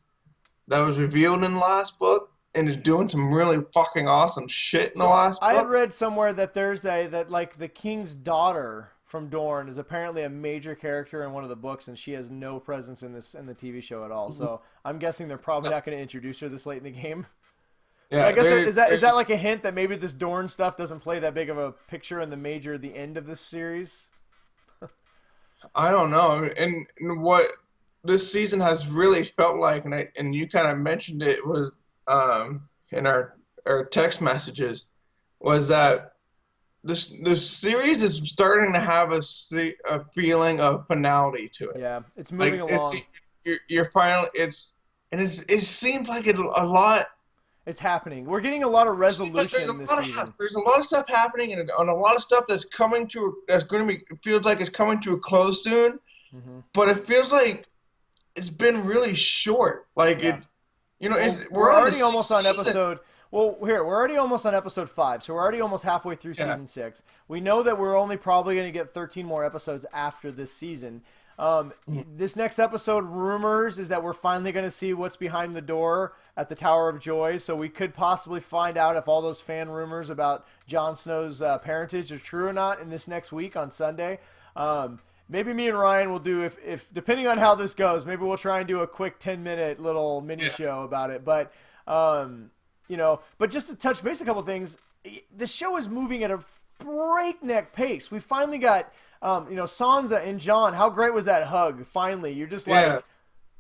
that was revealed in the last book and is doing some really fucking awesome shit in the last I book. had read somewhere that that like the king's daughter from Dorne is apparently a major character in one of the books, and she has no presence in the TV show at all. So I'm guessing they're probably not going to introduce her this late in the game. Yeah, So I guess is that like a hint that maybe this Dorne stuff doesn't play that big of a picture in the end of this series? I don't know. And what this season has really felt like, and you kind of mentioned it, was in our text messages, was that this series is starting to have a feeling of finality to it. Yeah, it's moving along. You're finally it seems like a lot. It's happening. We're getting a lot of resolution this season. There's a lot of stuff happening, and a lot of stuff that's going to be, it feels like it's coming to a close soon. Mm-hmm. But it feels like it's been really short. Like we're already almost on episode. Well, we're already almost on episode 5, so we're already almost halfway through season 6. We know that we're only probably going to get 13 more episodes after this season. This next episode, rumors, is that we're finally going to see what's behind the door at the Tower of Joy, so we could possibly find out if all those fan rumors about Jon Snow's parentage are true or not in this next week on Sunday. Maybe me and Ryan will do, if depending on how this goes, maybe we'll try and do a quick 10-minute little mini show about it. But, but just to touch base a couple things, the show is moving at a breakneck pace. We finally got... Sansa and Jon, how great was that hug? Finally, you're just like,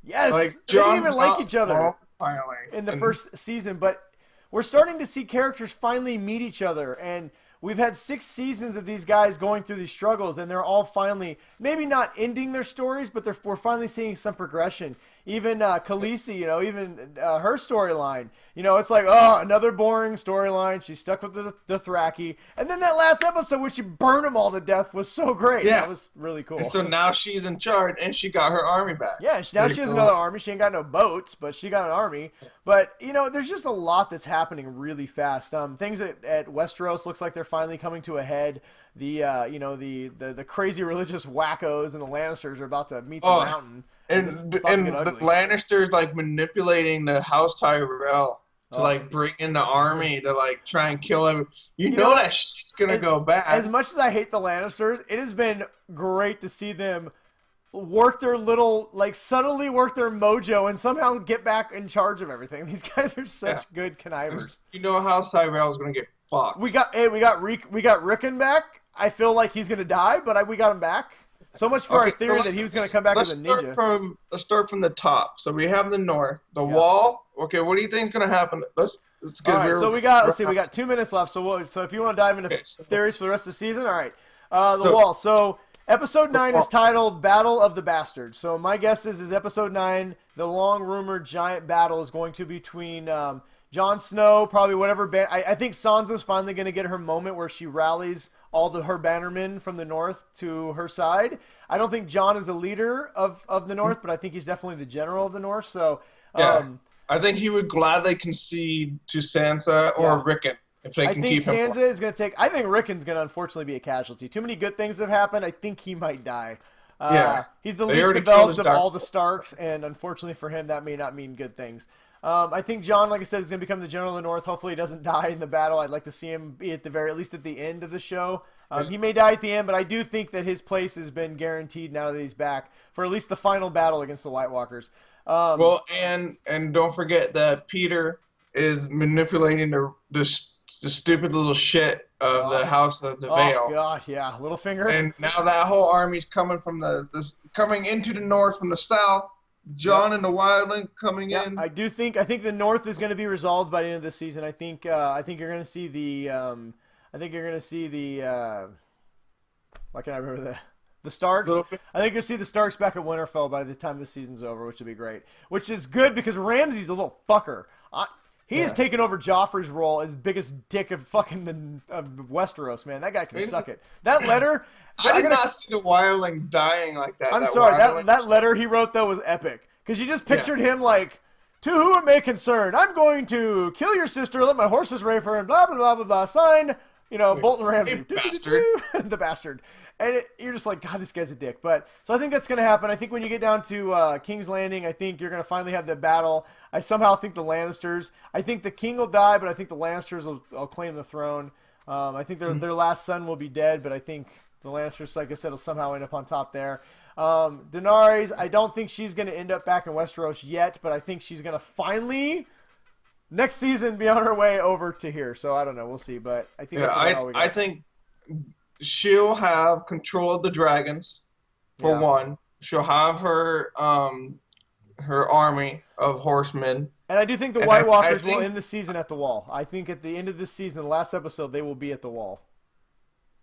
yes, like, they didn't even like each other finally in the first season, but we're starting to see characters finally meet each other, and we've had 6 seasons of these guys going through these struggles, and they're all finally, maybe not ending their stories, but we're finally seeing some progression. Even Khaleesi, her storyline, it's like, another boring storyline. She's stuck with the Dothraki. And then that last episode where she burned them all to death was so great. Yeah. That was really cool. And so now she's in charge, and she got her army back. Yeah, now she has another army. She ain't got no boats, but she got an army. But, there's just a lot that's happening really fast. Things at Westeros looks like they're finally coming to a head. The crazy religious wackos and the Lannisters are about to meet the mountain. And the Lannisters like manipulating the House Tyrell to bring in the army to try and kill him. You know that shit's gonna go bad. As much as I hate the Lannisters, it has been great to see them work their little subtly work their mojo and somehow get back in charge of everything. These guys are such good connivers. House Tyrell is gonna get fucked. We got Rickon back. I feel like he's gonna die, but we got him back. So much for our theory that he was going to come back as a ninja. Let's start from the top. So we have the north, the wall. Okay, what do you think is going to happen? Let's get all right, so we got 2 minutes left. So if you want to dive into theories for the rest of the season, all right. The wall. So episode 9 is titled Battle of the Bastards. So my guess is episode 9, the long rumored giant battle is going to be between Jon Snow, probably whatever I think Sansa's finally going to get her moment where she rallies all her bannermen from the north to her side. I don't think Jon is a leader of the north, but I think he's definitely the general of the north. So I think he would gladly concede to Sansa or Rickon if they can keep him. I think Sansa is going to take. I think Rickon's going to unfortunately be a casualty. Too many good things have happened. I think he might die. He's the least developed of all the Starks, and unfortunately for him, that may not mean good things. I think Jon, like I said, is going to become the general of the North. Hopefully he doesn't die in the battle. I'd like to see him be at least at the end of the show. He may die at the end, but I do think that his place has been guaranteed now that he's back for at least the final battle against the White Walkers. And don't forget that Peter is manipulating the stupid little shit of the House of the Vale. Oh God, yeah, Littlefinger. And now that whole army's coming from coming into the north from the south. Jon and the Wildling coming in. I think the North is going to be resolved by the end of this season. I think you're going to see why can't I remember the Starks? I think you'll see the Starks back at Winterfell by the time this season's over, which would be great. Which is good because Ramsay's a little fucker. He has taken over Joffrey's role as biggest dick of fucking of Westeros, man. That guy can suck it. That letter... I did not see the Wildling dying like that. I'm sorry. That letter he wrote, though, was epic. Because you just pictured him like, to whom it may concern, I'm going to kill your sister, let my horses rape her, and blah, blah, blah, blah, blah. Signed, Bolton Ramsey. Hey, bastard. The bastard. And you're just like, God, this guy's a dick. But so I think that's going to happen. I think when you get down to King's Landing, I think you're going to finally have the battle. I somehow think the Lannisters. I think the king will die, but I think the Lannisters will claim the throne. I think their last son will be dead, but I think the Lannisters, like I said, will somehow end up on top there. Daenerys, I don't think she's going to end up back in Westeros yet, but I think she's going to finally, next season, be on her way over to here. So I don't know. We'll see. But I think that's about all we got. I think she'll have control of the dragons, for one. She'll have her army of horsemen. And I do think the White Walkers will end the season at the Wall. I think at the end of this season, the last episode, they will be at the Wall.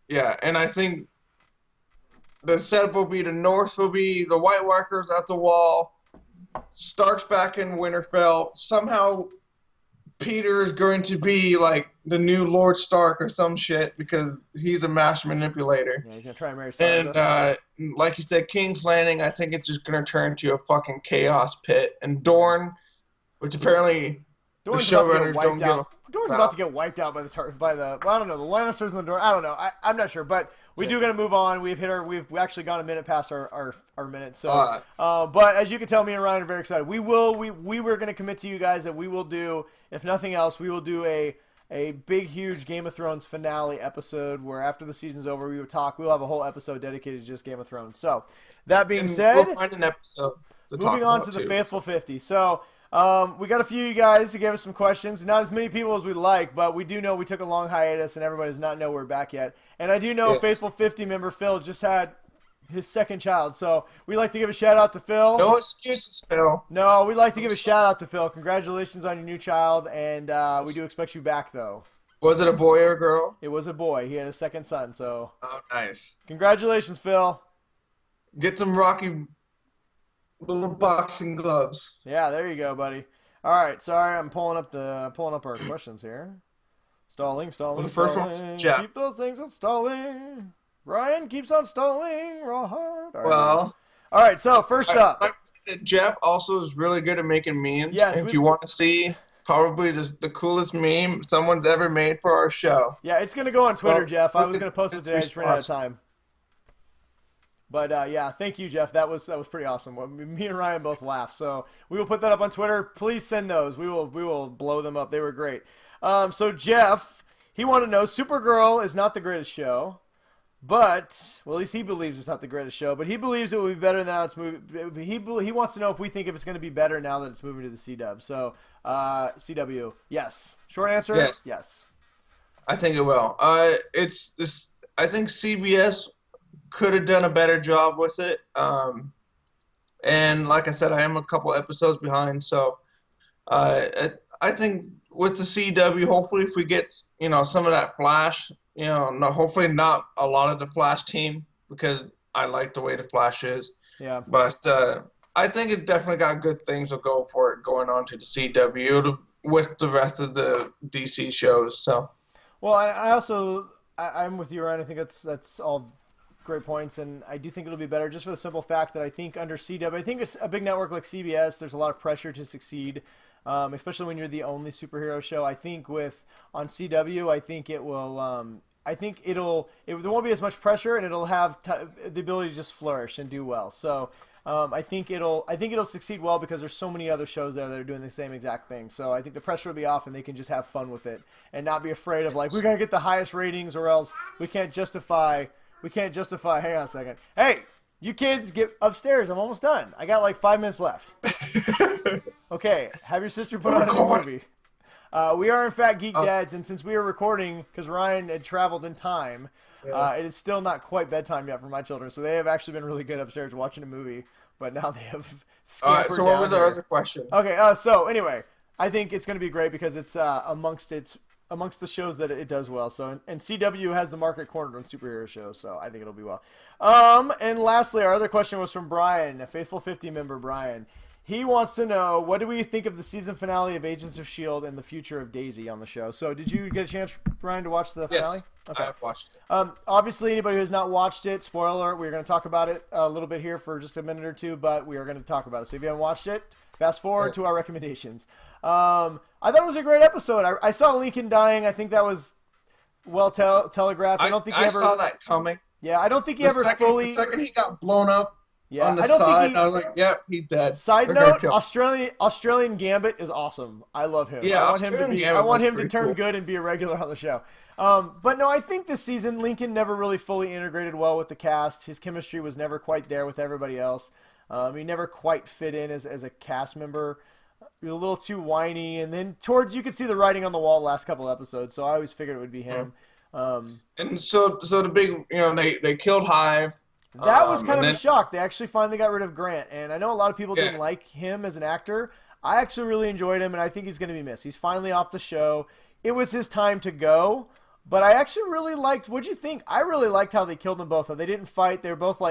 Yeah, and I think the setup will be the North will be the White Walkers at the Wall. Stark's back in Winterfell. Somehow Peter is going to be like the new Lord Stark or some shit because he's a master manipulator. Yeah, he's going to try and marry Sansa. And like you said, King's Landing, I think it's just going to turn to a fucking chaos pit. And Dorne, which apparently Dorne's the showrunners don't give a Dorne's about to get wiped out by the I don't know, the Lannisters and the Dorne. I don't know. I'm not sure, but we do got to move on. We've actually gone a minute past our minute. So, but as you can tell, me and Ryan are very excited. We were going to commit to you guys that we will do, if nothing else, we will do a big, huge Game of Thrones finale episode where after the season's over, we'll have a whole episode dedicated to just Game of Thrones. So, that being said, we'll find an episode to moving on to the Faithful 50. So, we got a few of you guys to give us some questions. Not as many people as we'd like, but we do know we took a long hiatus and everybody does not know we're back yet. And I do know Faithful 50 member Phil just had his second child. So we'd like to give a shout out to Phil. No excuses, Phil. No, we'd like to give a shout out to Phil. Congratulations on your new child, and we do expect you back, though. Was it a boy or a girl? It was a boy. He had a second son, so. Oh, nice. Congratulations, Phil. Get some Rocky little boxing gloves. Yeah, there you go, buddy. All right, sorry, I'm pulling up our questions here. Stalling. Well, the first one's Jeff. Keep those things on stalling. Ryan keeps on stalling raw hard. All right, so first up. Jeff also is really good at making memes. Yes, if you want to see probably just the coolest meme someone's ever made for our show. Yeah, it's going to go on Twitter, Jeff. I was going to post it today. I just ran out of time. But, yeah, thank you, Jeff. That was pretty awesome. Me and Ryan both laughed. So we will put that up on Twitter. Please send those. We will blow them up. They were great. So Jeff, he wanted to know, Supergirl is not the greatest show. But, well, at least he believes it's not the greatest show. But he believes it will be better now it's moving. He wants to know if we think if it's going to be better now that it's moving to the CW. So, CW, yes. Short answer, yes. I think it will. I think CBS could have done a better job with it. And like I said, I am a couple episodes behind. So, I think with the CW, hopefully if we get, some of that Flash, hopefully not a lot of the Flash team because I like the way the Flash is. Yeah. But I think it definitely got good things to go for it going on to the CW with the rest of the DC shows. So. Well, I'm with you, Ryan. I think that's all great points, and I do think it'll be better just for the simple fact that I think under CW, I think it's a big network like CBS, there's a lot of pressure to succeed. Especially when you're the only superhero show. I think on CW, I think it will. There won't be as much pressure, and it'll have the ability to just flourish and do well. So I think it'll succeed well because there's so many other shows there that are doing the same exact thing. So I think the pressure will be off, and they can just have fun with it and not be afraid of we gotta get the highest ratings, or else we can't justify. Hang on a second. Hey. You kids, get upstairs. I'm almost done. I got 5 minutes left. Okay, have your sister put on a new movie. We are, in fact, Geek Dads, and since we are recording, because Ryan had traveled in time, it is still not quite bedtime yet for my children, so they have actually been really good upstairs watching a movie, but now they have scampered so what was our other question? Okay, so anyway, I think it's going to be great because it's amongst the shows that it does well. So, and CW has the market cornered on superhero shows, so I think it'll be well. And lastly, our other question was from Brian, a Faithful 50 member, Brian. He wants to know, what do we think of the season finale of Agents of S.H.I.E.L.D. and the future of Daisy on the show? So did you get a chance, Ryan, to watch the finale? Yes, okay. I have watched it. Obviously, anybody who has not watched it, spoiler alert, we're going to talk about it a little bit here for just a minute or two, but we are going to talk about it. So if you haven't watched it, fast forward to our recommendations. I thought it was a great episode. I saw Lincoln dying. I think that was well telegraphed. I don't think I saw that coming. Yeah, I don't think he ever fully... The second he got blown up, yeah, on the side, I was like, yep, he's dead. Side note, Australian Gambit is awesome. I love him. Yeah, I want him to turn cool. good and be a regular on the show. But no, I think this season, Lincoln never really fully integrated well with the cast. His chemistry was never quite there with everybody else. He never quite fit in as a cast member. He was a little too whiny, and then you could see the writing on the wall the last couple episodes, so I always figured it would be him. And so the big, they killed Hive. That was kind of a shock. They actually finally got rid of Grant, and I know a lot of people didn't like him as an actor. I actually really enjoyed him, and I think he's going to be missed. He's finally off the show. It was his time to go, but I actually really liked. What'd you think? I really liked how they killed them both. They didn't fight. They were both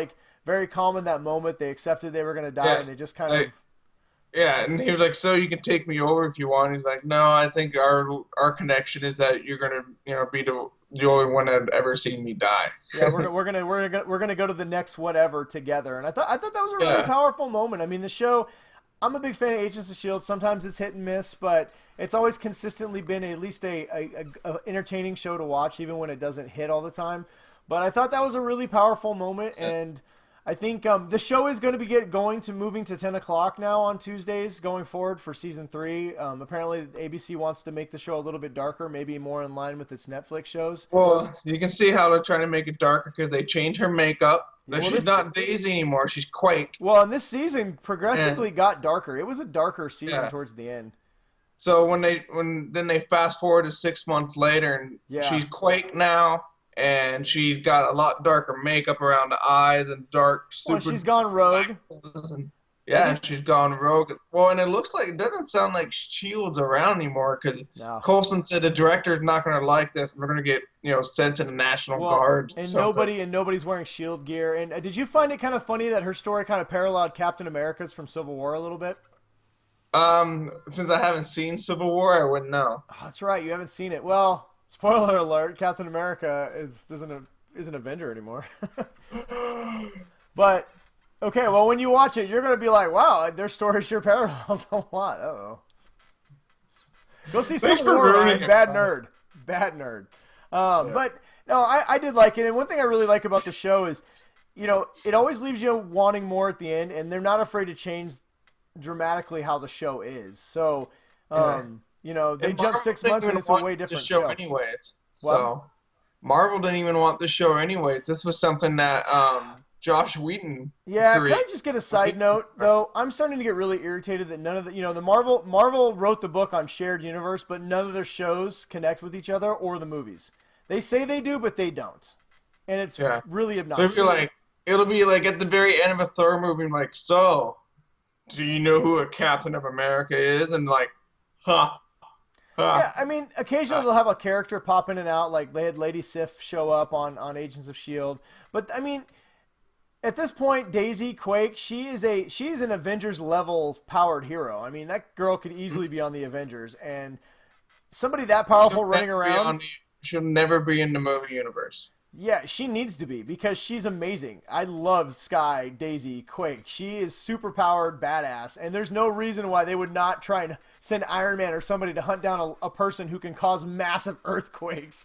very calm in that moment. They accepted they were going to die, and they just kind of. Yeah, and he was like, "So you can take me over if you want." He's like, "No, I think our connection is that you're gonna, be the only one that ever seen me die." Yeah, we're gonna go to the next whatever together, and I thought that was a really powerful moment. I mean, the show. I'm a big fan of Agents of S.H.I.E.L.D. Sometimes it's hit and miss, but it's always consistently been at least a entertaining show to watch, even when it doesn't hit all the time. But I thought that was a really powerful moment, and I think the show is going to be moving to 10 o'clock now on Tuesdays going forward for season 3. Apparently, ABC wants to make the show a little bit darker, maybe more in line with its Netflix shows. Well, you can see how they're trying to make it darker because they change her makeup. She's not Daisy anymore. She's Quake. Well, and this season progressively got darker. It was a darker season towards the end. So when they fast forward to 6 months later, and she's Quake now. And she's got a lot darker makeup around the eyes and dark super. Well, she's gone rogue. She's gone rogue. Well, and it doesn't sound like S.H.I.E.L.D.'s around anymore because Coulson said the director's not going to like this. We're going to get sent to the National Guard. And nobody's wearing S.H.I.E.L.D. gear. And did you find it kind of funny that her story kind of paralleled Captain America's from Civil War a little bit? Since I haven't seen Civil War, I wouldn't know. Oh, that's right, you haven't seen it. Well. Spoiler alert, Captain America isn't an Avenger anymore. But, okay, well, when you watch it, you're going to be like, wow, their story sure parallels a lot. Uh-oh. Go see Civil War, Ryan. Bad nerd. But, no, I did like it. And one thing I really like about the show is, it always leaves you wanting more at the end, and they're not afraid to change dramatically how the show is. So, they jumped 6 months and it's a way different show. Anyways. So Marvel didn't even want the show anyways. This was something that Josh Whedon created. Can I just get a side note though? I'm starting to get really irritated that none of the Marvel wrote the book on shared universe, but none of their shows connect with each other or the movies. They say they do, but they don't. And it's really obnoxious. It'll be like at the very end of a Thor movie, like, so do you know who a Captain of America is? And like, huh. Yeah, I mean, occasionally they'll have a character pop in and out, like they had Lady Sif show up on Agents of S.H.I.E.L.D. But, I mean, at this point, Daisy, Quake, she is an Avengers-level powered hero. I mean, that girl could easily be on the Avengers. And somebody that powerful running around... She'll never be in the movie universe. Yeah, she needs to be because she's amazing. I love Sky, Daisy, Quake. She is super powered, badass, and there's no reason why they would not try and send Iron Man or somebody to hunt down a person who can cause massive earthquakes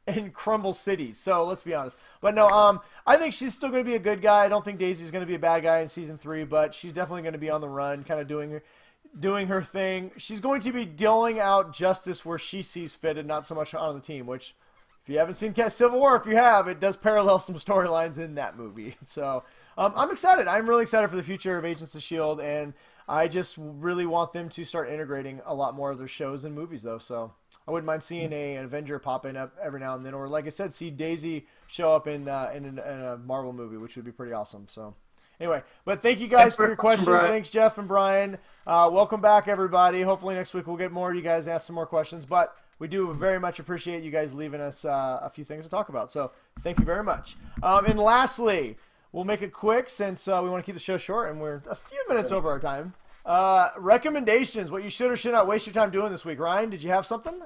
and crumble cities. So let's be honest. But no, I think she's still going to be a good guy. I don't think Daisy's going to be a bad guy in season 3, but she's definitely going to be on the run, kind of doing her thing. She's going to be dealing out justice where she sees fit and not so much on the team, which... If you haven't seen Civil War, if you have, it does parallel some storylines in that movie. So I'm excited. I'm really excited for the future of Agents of S.H.I.E.L.D., and I just really want them to start integrating a lot more of their shows and movies, though. So I wouldn't mind seeing an Avenger pop in up every now and then, or like I said, see Daisy show up in a Marvel movie, which would be pretty awesome. So anyway, but thank you guys for your questions. Thanks, Jeff and Brian. Welcome back, everybody. Hopefully next week we'll get more. You guys ask some more questions, but we do very much appreciate you guys leaving us a few things to talk about. So thank you very much. And lastly, we'll make it quick since we want to keep the show short and we're a few minutes over our time. Recommendations, what you should or should not waste your time doing this week. Ryan, did you have something?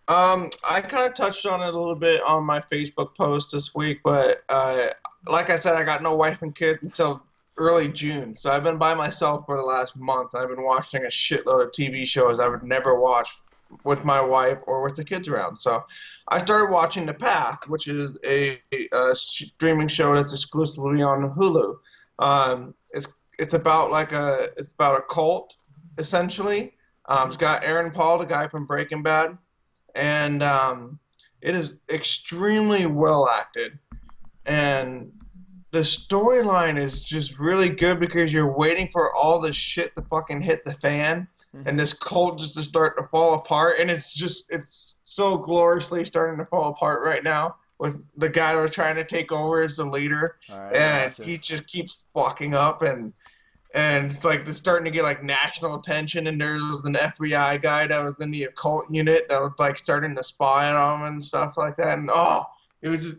I kind of touched on it a little bit on my Facebook post this week, but like I said, I got no wife and kids until early June, so I've been by myself for the last month. I've been watching a shitload of TV shows I would never watch with my wife or with the kids around. So I started watching The Path, which is a streaming show that's exclusively on Hulu. It's about a cult essentially. It's got Aaron Paul, the guy from Breaking Bad, and it is extremely well acted, and the storyline is just really good because you're waiting for all this shit to fucking hit the fan. And this cult just to start to fall apart, and it's so gloriously starting to fall apart right now with the guy that was trying to take over as the leader, and he just keeps fucking up, and it's like they're starting to get like national attention, and there was an FBI guy that was in the occult unit that was like starting to spy on him and stuff like that, and it's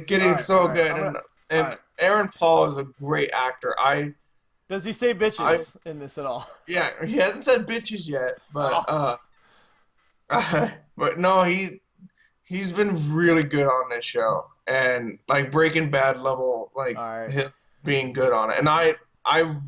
getting good, and Aaron Paul is a great actor. Does he say bitches in this at all? Yeah, he hasn't said bitches yet, but but no, he's been really good on this show, and like Breaking Bad level, like him being good on it, and I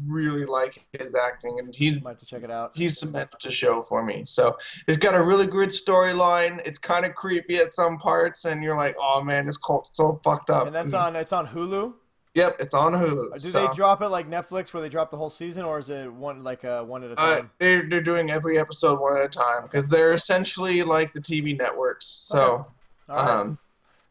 really like his acting, and he might have to check it out. He's cemented the show for me. So it's got a really good storyline. It's kind of creepy at some parts, and you're like, oh man, this cult's so fucked up. And it's on Hulu. Yep, it's on Hulu. Do they drop it like Netflix where they drop the whole season, or is it one at a time? They're doing every episode one at a time because they're essentially like the TV networks. So I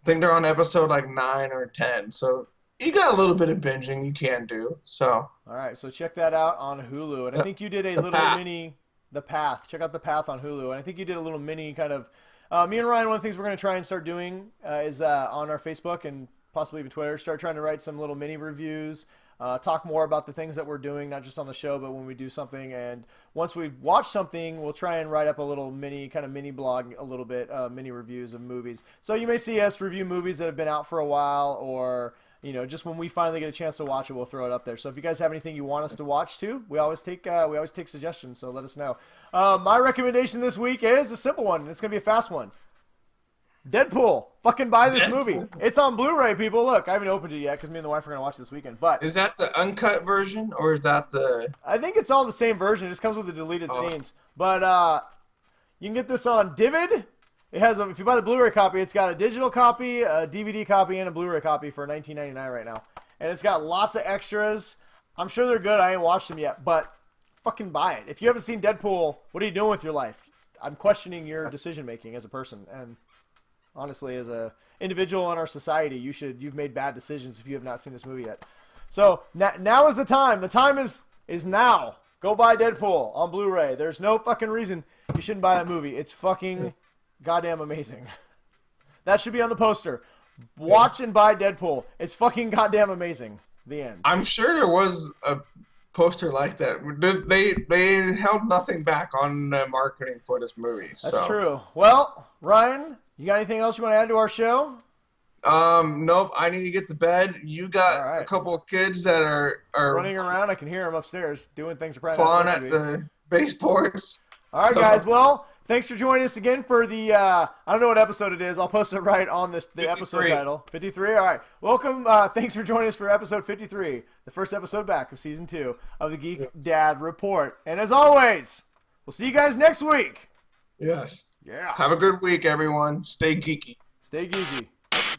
think they're on episode like 9 or 10. So you got a little bit of binging you can do. So all right, so check that out on Hulu. And I think you did a little mini The Path. Check out The Path on Hulu. And I think you did a little mini kind of me and Ryan, one of the things we're going to try and start doing is on our Facebook and possibly even Twitter, start trying to write some little mini reviews, talk more about the things that we're doing, not just on the show, but when we do something. And once we've watched something, we'll try and write up a little mini blog, a little bit, mini reviews of movies. So you may see us review movies that have been out for a while, or just when we finally get a chance to watch it, we'll throw it up there. So if you guys have anything you want us to watch too, we always take suggestions. So let us know. My recommendation this week is a simple one. It's gonna be a fast one. Deadpool. Fucking buy this movie. It's on Blu-ray, people. Look, I haven't opened it yet because me and the wife are going to watch this weekend. But is that the uncut version, or is that the... I think it's all the same version. It just comes with the deleted scenes. But you can get this on Divid. It has if you buy the Blu-ray copy, it's got a digital copy, a DVD copy, and a Blu-ray copy for $19.99 right now. And it's got lots of extras. I'm sure they're good. I ain't watched them yet, but fucking buy it. If you haven't seen Deadpool, what are you doing with your life? I'm questioning your decision-making as a person, and... honestly, as a individual in our society, you've made bad decisions if you have not seen this movie yet. So now is the time. The time is now. Go buy Deadpool on Blu-ray. There's no fucking reason you shouldn't buy that movie. It's fucking goddamn amazing. That should be on the poster. Watch and buy Deadpool. It's fucking goddamn amazing. The end. I'm sure there was a poster like that. They held nothing back on marketing for this movie. That's true. Well, Ryan, you got anything else you want to add to our show? Nope. I need to get to bed. You got a couple of kids that are running around. I can hear them upstairs doing things. Clawing at the baseboards. All right, guys. Well, thanks for joining us again for the, I don't know what episode it is. I'll post it right on the episode title. 53? All right. Welcome. Thanks for joining us for episode 53, the first episode back of season 2 of the Geek Dad Report. And as always, we'll see you guys next week. Yes. Yeah. Have a good week, everyone. Stay geeky. Stay geeky.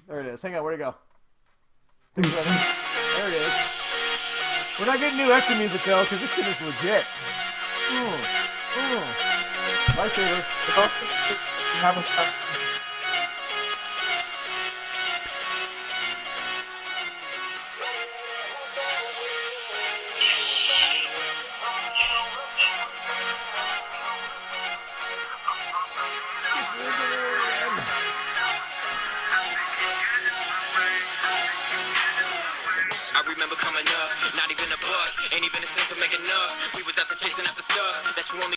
There it is. Hang on. Where'd it go? There it is. We're not getting new extra music, though, because this shit is legit. Lifesaver. Not even a buck, ain't even a cent to make enough. We was out there chasing after stuff that you only